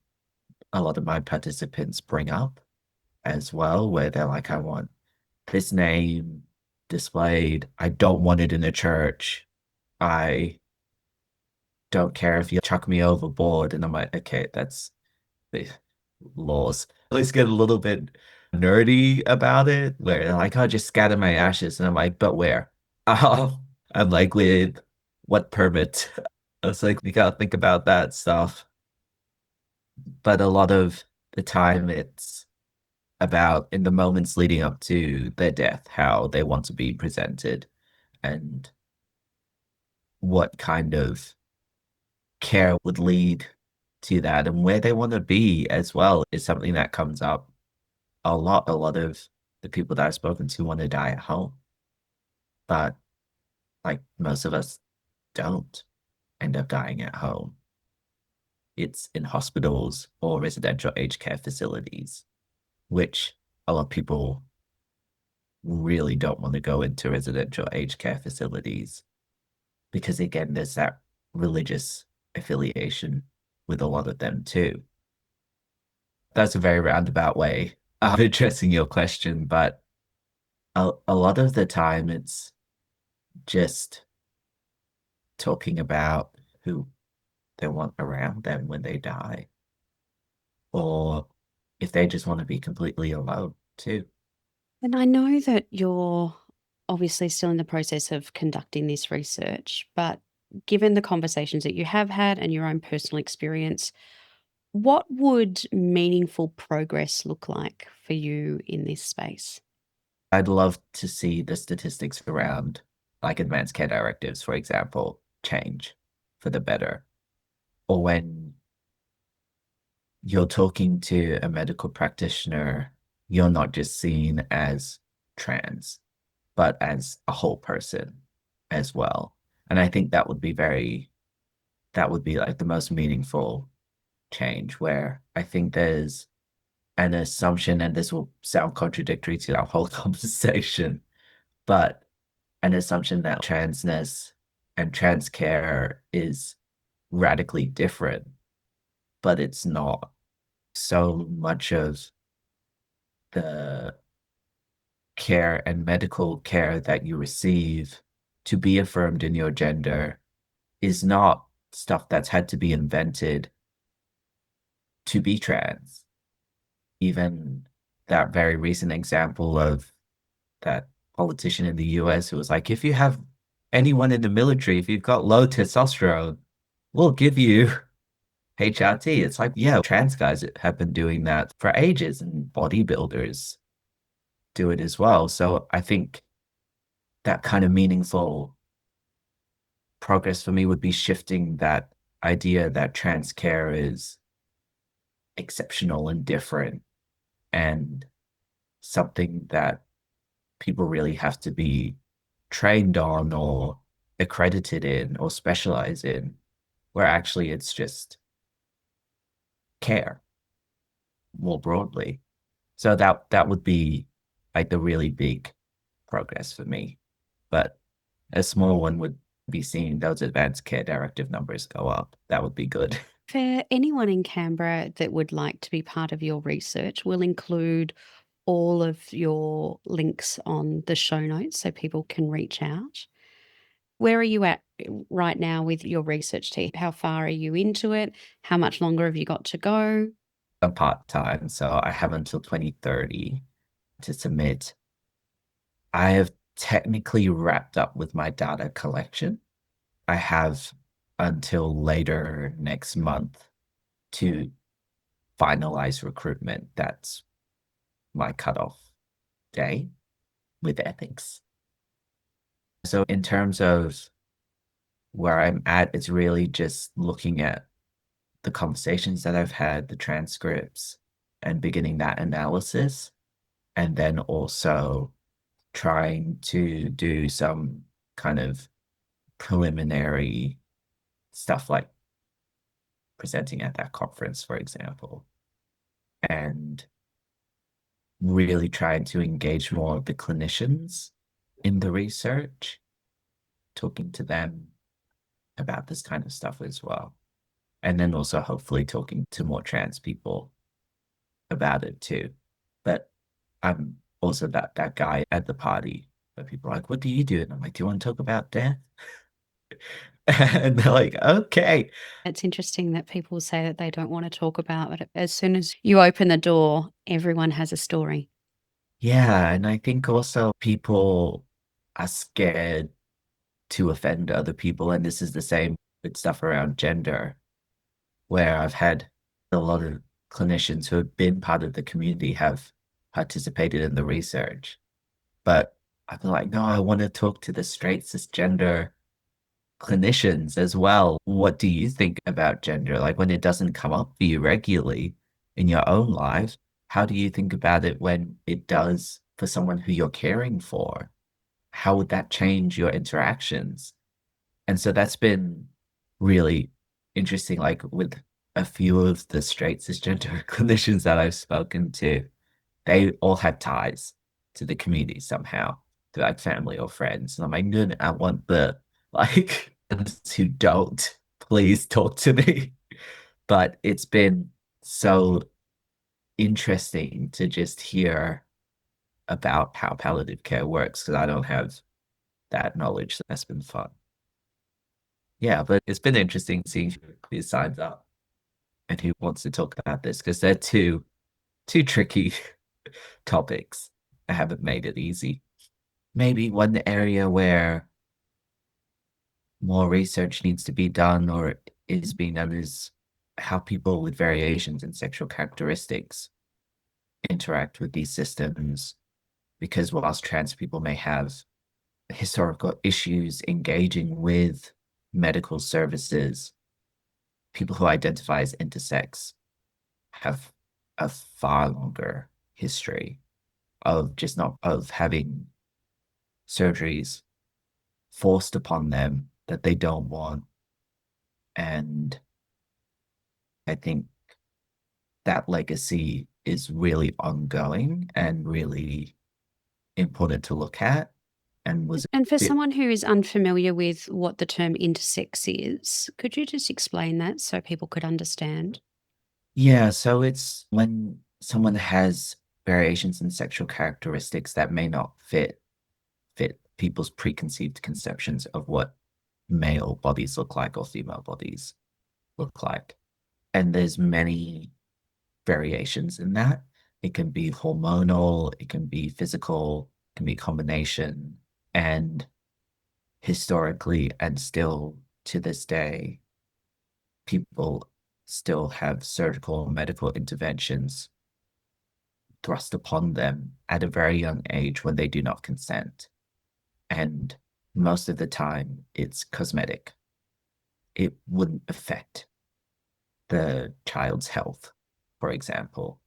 a lot of my participants bring up as well, where they're like, I want this name displayed. I don't want it in a church. I don't care if you chuck me overboard. And I'm like, okay, that's the laws. Let's get a little bit nerdy about it, where they're like, oh, just scatter my ashes. And I'm like, but where? Oh, I'm like, with what permit? I was like, we gotta think about that stuff. But a lot of the time it's about in the moments leading up to their death, how they want to be presented and what kind of care would lead to that and where they want to be as well is something that comes up a lot. A lot of the people that I've spoken to want to die at home, but like most of us don't end up dying at home. It's in hospitals or residential aged care facilities, which a lot of people really don't want to go into residential aged care facilities because, again, there's that religious affiliation with a lot of them too. That's a very roundabout way of addressing your question, but a lot of the time it's just talking about who they want around them when they die, or if they just want to be completely alone too. And I know that you're obviously still in the process of conducting this research, but given the conversations that you have had and your own personal experience, what would meaningful progress look like for you in this space? I'd love to see the statistics around like advanced care directives, for example, change for the better. Or when you're talking to a medical practitioner, you're not just seen as trans, but as a whole person as well. And I think that would be like the most meaningful change where I think there's an assumption, and this will sound contradictory to our whole conversation, but an assumption that transness and trans care is radically different, but it's not. So much of the care and medical care that you receive to be affirmed in your gender is not stuff that's had to be invented to be trans. Even that very recent example of that politician in the US who was like, if you have anyone in the military, if you've got low testosterone, we'll give you HRT. It's like, yeah, trans guys have been doing that for ages, and bodybuilders do it as well. So I think that kind of meaningful progress for me would be shifting that idea that trans care is exceptional and different and something that people really have to be trained on or accredited in or specialize in, where actually it's just care more broadly. So that would be like the really big progress for me. But a small one would be seeing those advanced care directive numbers go up. That would be good. For anyone in Canberra that would like to be part of your research, we'll include all of your links on the show notes so people can reach out. Where are you at right now with your research team? How far are you into it? How much longer have you got to go? I'm part-time, so I have until 2030 to submit. I have technically wrapped up with my data collection. I have until later next month to finalize recruitment. That's my cutoff day with ethics. So in terms of where I'm at, it's really just looking at the conversations that I've had, the transcripts, and beginning that analysis, and then also trying to do some kind of preliminary stuff like presenting at that conference, for example, and really trying to engage more of the clinicians in the research, talking to them about this kind of stuff as well. And then also hopefully talking to more trans people about it too. But I'm also that guy at the party where people are like, "What do you do?" And I'm like, "Do you want to talk about death?" And they're like, "Okay." It's interesting that people say that they don't want to talk about it. As soon as you open the door, everyone has a story. Yeah, and I think also people are scared to offend other people, and this is the same with stuff around gender, where I've had a lot of clinicians who have been part of the community have participated in the research. But I've been like, no, I want to talk to the straight cisgender clinicians as well. What do you think about gender? Like when it doesn't come up for you regularly in your own life, how do you think about it when it does for someone who you're caring for? How would that change your interactions? And so that's been really interesting, like with a few of the straight cisgender clinicians that I've spoken to, they all had ties to the community somehow, to like family or friends. And I'm like, no, no, I want the like ones who don't, please talk to me. But it's been so interesting to just hear about how palliative care works because I don't have that knowledge. That's been fun. Yeah, but it's been interesting seeing who signs up and who wants to talk about this because they're two tricky topics. I haven't made it easy. Maybe one area where more research needs to be done or is being done is how people with variations in sexual characteristics interact with these systems. Because whilst trans people may have historical issues engaging with medical services, people who identify as intersex have a far longer history of just not of having surgeries forced upon them that they don't want. And I think that legacy is really ongoing and really important to look at and was And for a bit. someone who is unfamiliar with what the term intersex is, could you just explain that so people could understand? Yeah, so it's when someone has variations in sexual characteristics that may not fit people's preconceived conceptions of what male bodies look like or female bodies look like. And there's many variations in that. It can be hormonal, it can be physical, it can be combination. And historically, and still to this day, people still have surgical medical interventions thrust upon them at a very young age when they do not consent. And most of the time, it's cosmetic. It wouldn't affect the child's health, for example.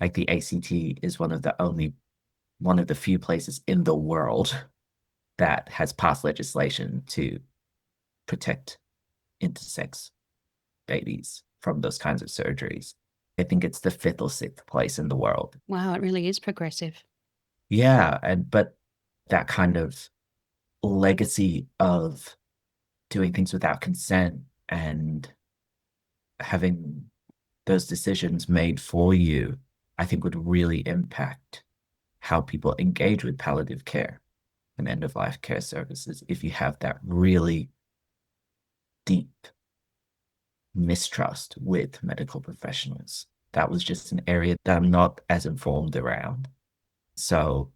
Like the ACT is one of the few places in the world that has passed legislation to protect intersex babies from those kinds of surgeries. I think it's the fifth or sixth place in the world. Wow, it really is progressive. Yeah, and but that kind of legacy of doing things without consent and having those decisions made for you, I think would really impact how people engage with palliative care and end of life care services if you have that really deep mistrust with medical professionals. That was just an area that I'm not as informed around. So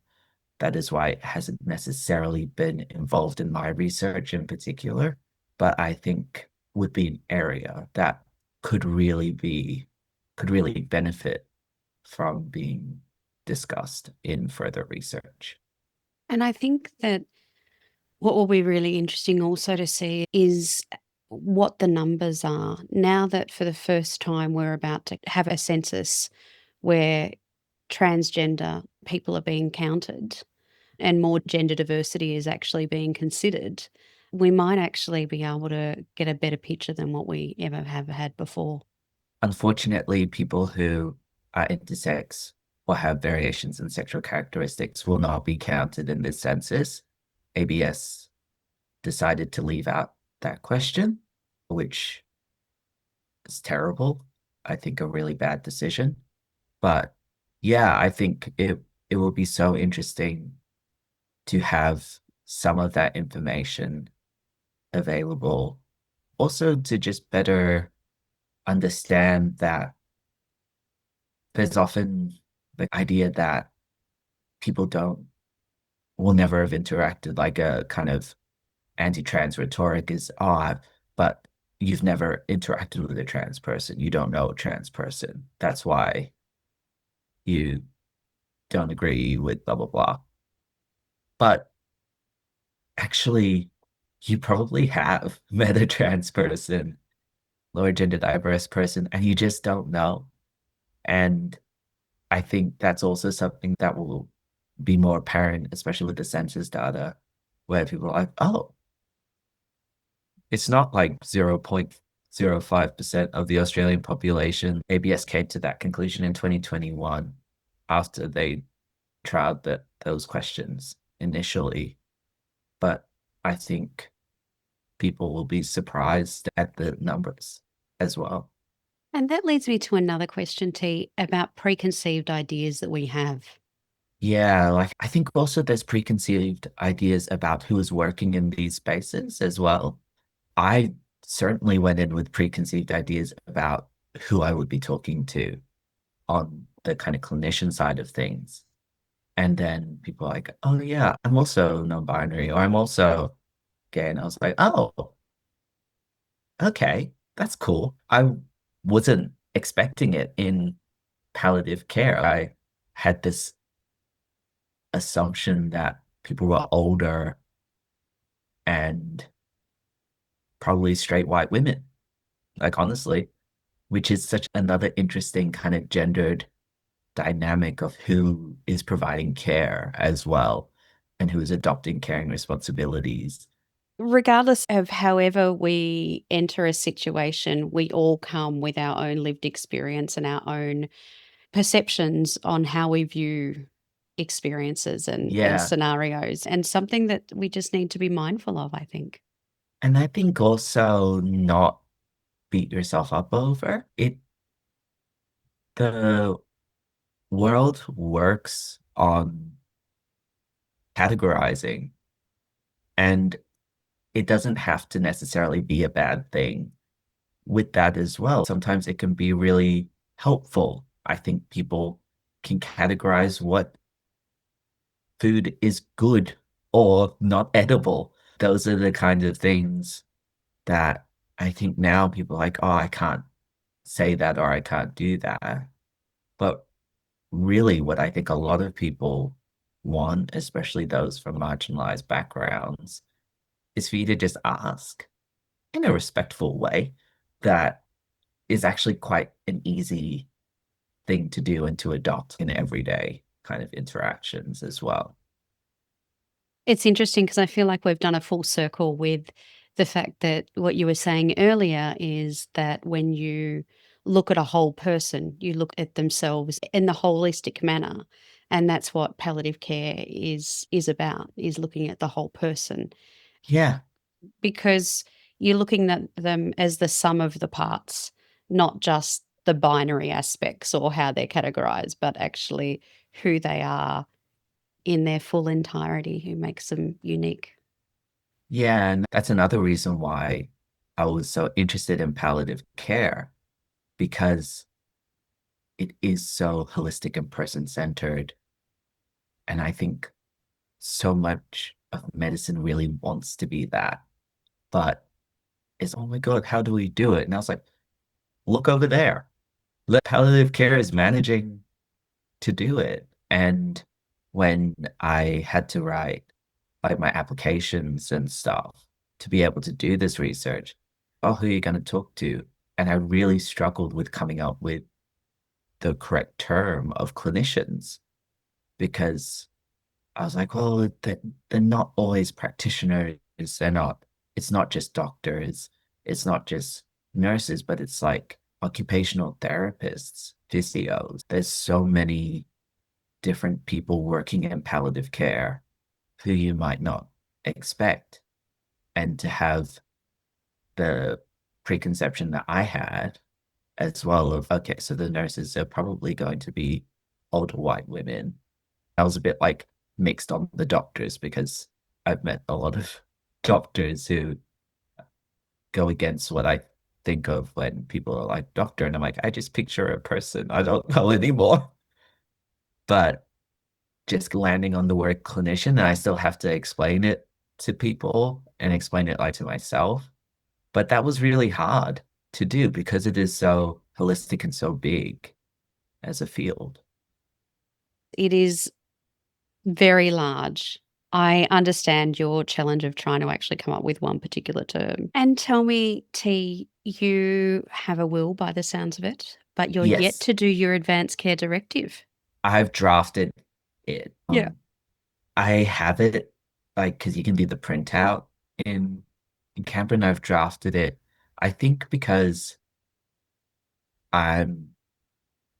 that is why it hasn't necessarily been involved in my research in particular, but I think would be an area that could really be could really benefit from being discussed in further research. And I think that what will be really interesting also to see is what the numbers are now that for the first time we're about to have a census where transgender people are being counted and more gender diversity is actually being considered. We might actually be able to get a better picture than what we ever have had before. Unfortunately, people who are intersex or have variations in sexual characteristics will not be counted in this census. ABS decided to leave out that question, which is terrible. I think a really bad decision. But yeah, I think it will be so interesting to have some of that information available. Also to just better understand that there's often the idea that people don't will never have interacted, like a kind of anti-trans rhetoric is odd, but you've never interacted with a trans person. You don't know a trans person. That's why you don't agree with blah blah blah. But actually, you probably have met a trans person or a gender diverse person, and you just don't know. And I think that's also something that will be more apparent, especially with the census data, where people are like, oh, it's not like 0.05% of the Australian population. ABS came to that conclusion in 2021 after they tried those questions initially. But I think people will be surprised at the numbers as well. And that leads me to another question, T, about preconceived ideas that we have. Yeah, like I think also there's preconceived ideas about who is working in these spaces as well. I certainly went in with preconceived ideas about who I would be talking to on the kind of clinician side of things. And then people are like, oh yeah, I'm also non-binary or I'm also gay. And I was like, oh, okay, that's cool. I wasn't expecting it in palliative care. I had this assumption that people were older and probably straight white women, like honestly, which is such another interesting kind of gendered dynamic of who is providing care as well and who is adopting caring responsibilities. Regardless of however we enter a situation, we all come with our own lived experience and our own perceptions on how we view experiences and Yeah. scenarios, and something that we just need to be mindful of, I think. And I think also not beat yourself up over it. The world works on categorizing, and it doesn't have to necessarily be a bad thing with that as well. Sometimes it can be really helpful. I think people can categorize what food is good or not edible. Those are the kind of things that I think now people are like, oh, I can't say that or I can't do that. But really, what I think a lot of people want, especially those from marginalized backgrounds, is for you to just ask in a respectful way that is actually quite an easy thing to do and to adopt in everyday kind of interactions as well. It's interesting because I feel like we've done a full circle with the fact that what you were saying earlier is that when you look at a whole person. You look at themselves in the holistic manner. And that's what palliative care is about, is looking at the whole person, Yeah. because you're looking at them as the sum of the parts, not just the binary aspects or how they're categorized, but actually who they are in their full entirety, who makes them unique. Yeah. And that's another reason why I was so interested in palliative care, because it is so holistic and person-centered. And I think so much of medicine really wants to be that. But it's, oh my God, how do we do it? And I was like, look over there. Let palliative care is managing to do it. And when I had to write like my applications and stuff to be able to do this research, oh, who are you going to talk to? And I really struggled with coming up with the correct term of clinicians, because I was like, well, they're not always practitioners. They're not, it's not just doctors, it's not just nurses, but it's like occupational therapists, physios. There's so many different people working in palliative care who you might not expect. And to have the preconception that I had as well of, okay, so the nurses are probably going to be older white women. I was a bit like mixed on the doctors, because I've met a lot of doctors who go against what I think of when people are like doctor, and I'm like, I just picture a person. I don't know anymore. But just landing on the word clinician, and I still have to explain it to people and explain it like to myself. But that was really hard to do because it is so holistic and so big as a field. It is very large. I understand your challenge of trying to actually come up with one particular term. And tell me, T, you have a will by the sounds of it, but you're yet Yes, to do your advanced care directive. I've drafted it. Yeah. I have it like because you can do the printout in in Canberra, and I've drafted it. I think because I'm,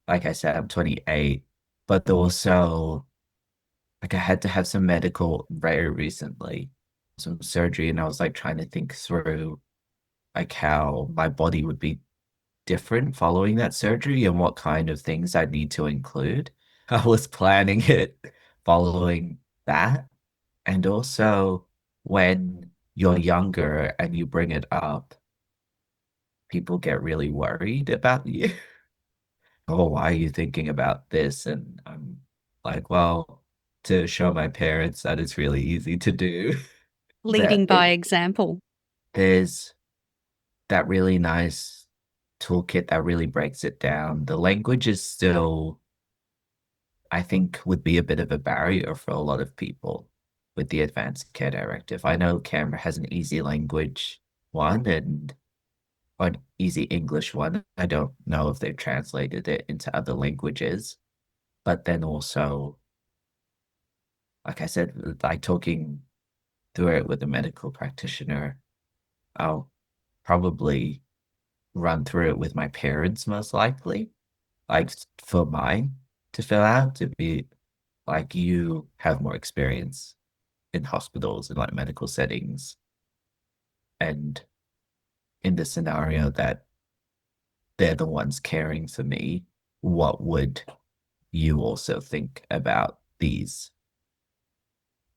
like I said, I'm 28, but also like I had to have some medical very recently, some surgery, and I was like trying to think through like how my body would be different following that surgery and what kind of things I'd need to include. I was planning it following that. And also, when you're younger and you bring it up, people get really worried about you. Oh, why are you thinking about this? And I'm like, well, to show my parents that it's really easy to do. Leading That by example. there's that really nice toolkit that really breaks it down. The language is still, I think, would be a bit of a barrier for a lot of people with the Advanced Care Directive. I know Canberra has an easy language one and an easy English one. I don't know if they've translated it into other languages, but then also, like I said, like talking through it with a medical practitioner, I'll probably run through it with my parents most likely, like for mine to fill out to be like you have more experience in hospitals and like medical settings. And in the scenario that they're the ones caring for me, what would you also think about these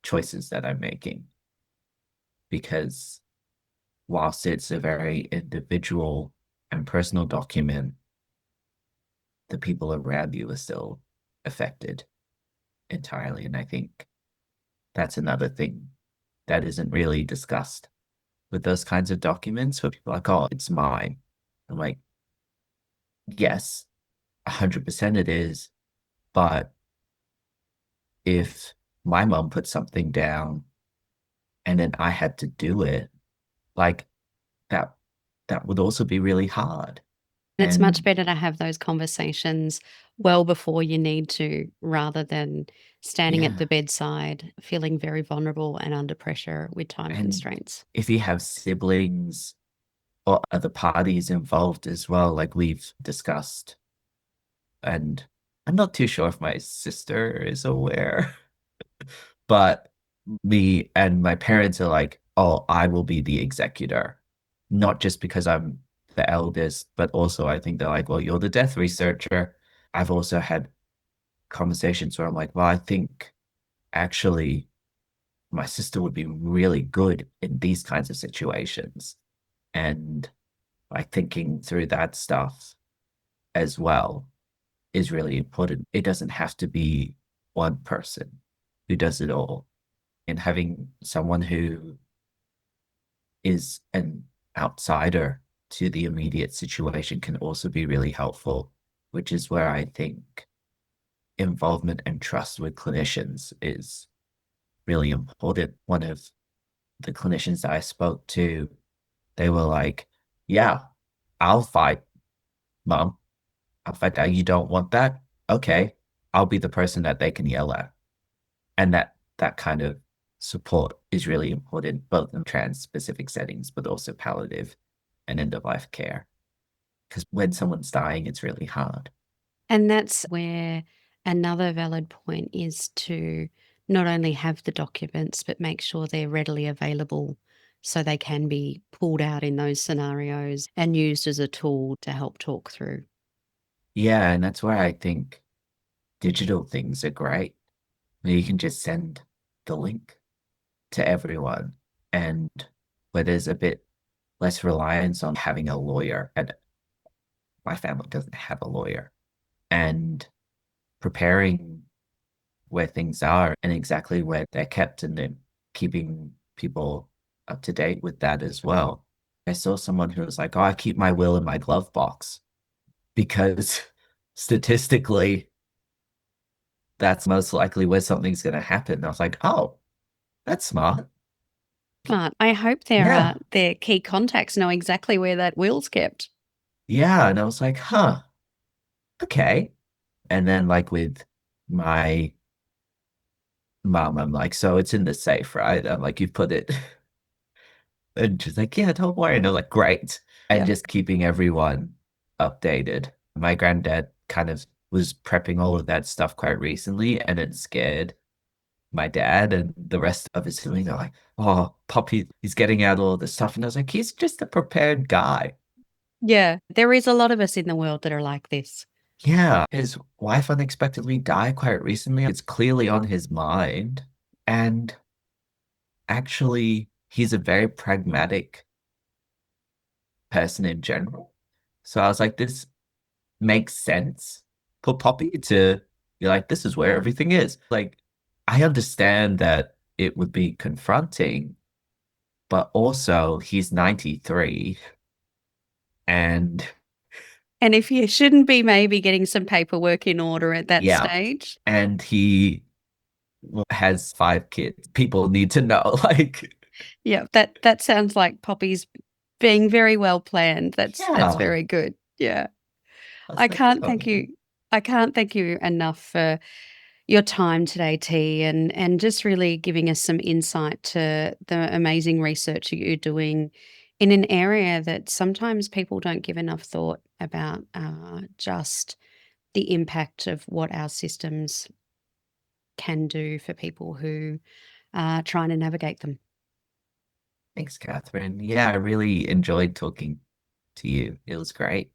choices that I'm making? Because whilst it's a very individual and personal document, the people around you are still affected entirely. And I think that's another thing that isn't really discussed with those kinds of documents where people are like, oh, it's mine. I'm like, yes, 100% it is. But if my mom put something down and then I had to do it, like that, that would also be really hard. And it's much And, better to have those conversations well before you need to, rather than standing at yeah. the bedside feeling very vulnerable and under pressure with time And constraints. if you have siblings, or other parties involved as well, like we've discussed. And I'm not too sure if my sister is aware, but me and my parents are like, oh, I will be the executor, not just because I'm the eldest, but also I think they're like, well, you're the death researcher. I've also had conversations where I'm like, well, I think actually my sister would be really good in these kinds of situations. And like thinking through that stuff as well is really important. It doesn't have to be one person who does it all. And having someone who is an outsider to the immediate situation can also be really helpful, which is where I think involvement and trust with clinicians is really important. One of the clinicians that I spoke to, they were like, yeah, I'll fight, mom. I'll fight that. You don't want that? Okay. I'll be the person that they can yell at. And that kind of support is really important, both in trans specific settings, but also palliative and end of life care. Because when someone's dying, it's really hard. And that's where another valid point is to not only have the documents, but make sure they're readily available so they can be pulled out in those scenarios and used as a tool to help talk through. Yeah, and that's where I think digital things are great. You can just send the link to everyone, and where there's a bit less reliance on having a lawyer. And my family doesn't have a lawyer. And preparing where things are and exactly where they're kept, and then keeping people up to date with that as well. I saw someone who was like, oh, I keep my will in my glove box because statistically, that's most likely where something's going to happen. I was like, oh, that's smart. But I hope Yeah. their key contacts know exactly where that will's kept. Yeah. And I was like, huh, okay. And then, like, with my mom, I'm like, so it's in the safe, right? I'm like, you put it. And she's like, yeah, don't worry. And I'm like, great. And Yeah. just keeping everyone updated. My granddad kind of was prepping all of that stuff quite recently, and it scared my dad and the rest of his family. They're like, oh, Poppy, he's getting out all this stuff. And I was like, he's just a prepared guy. Yeah. There is a lot of us in the world that are like this. Yeah. His wife unexpectedly died quite recently. It's clearly on his mind. And actually, he's a very pragmatic person in general. So I was like, this makes sense for Poppy to be like, this is where everything is. Like, I understand that it would be confronting, but also he's 93 and And if you shouldn't be maybe getting some paperwork in order at that yeah, stage. and he has 5 kids. People need to know, like, Yeah, that sounds like Poppy's being very well planned. That's yeah. very good. Yeah. I was I like, can't oh, thank you. I can't thank you enough for your time today, T, and just really giving us some insight to the amazing research that you're doing in an area that sometimes people don't give enough thought about, just the impact of what our systems can do for people who are trying to navigate them. thanks, Catherine. Yeah, I really enjoyed talking to you. It was great.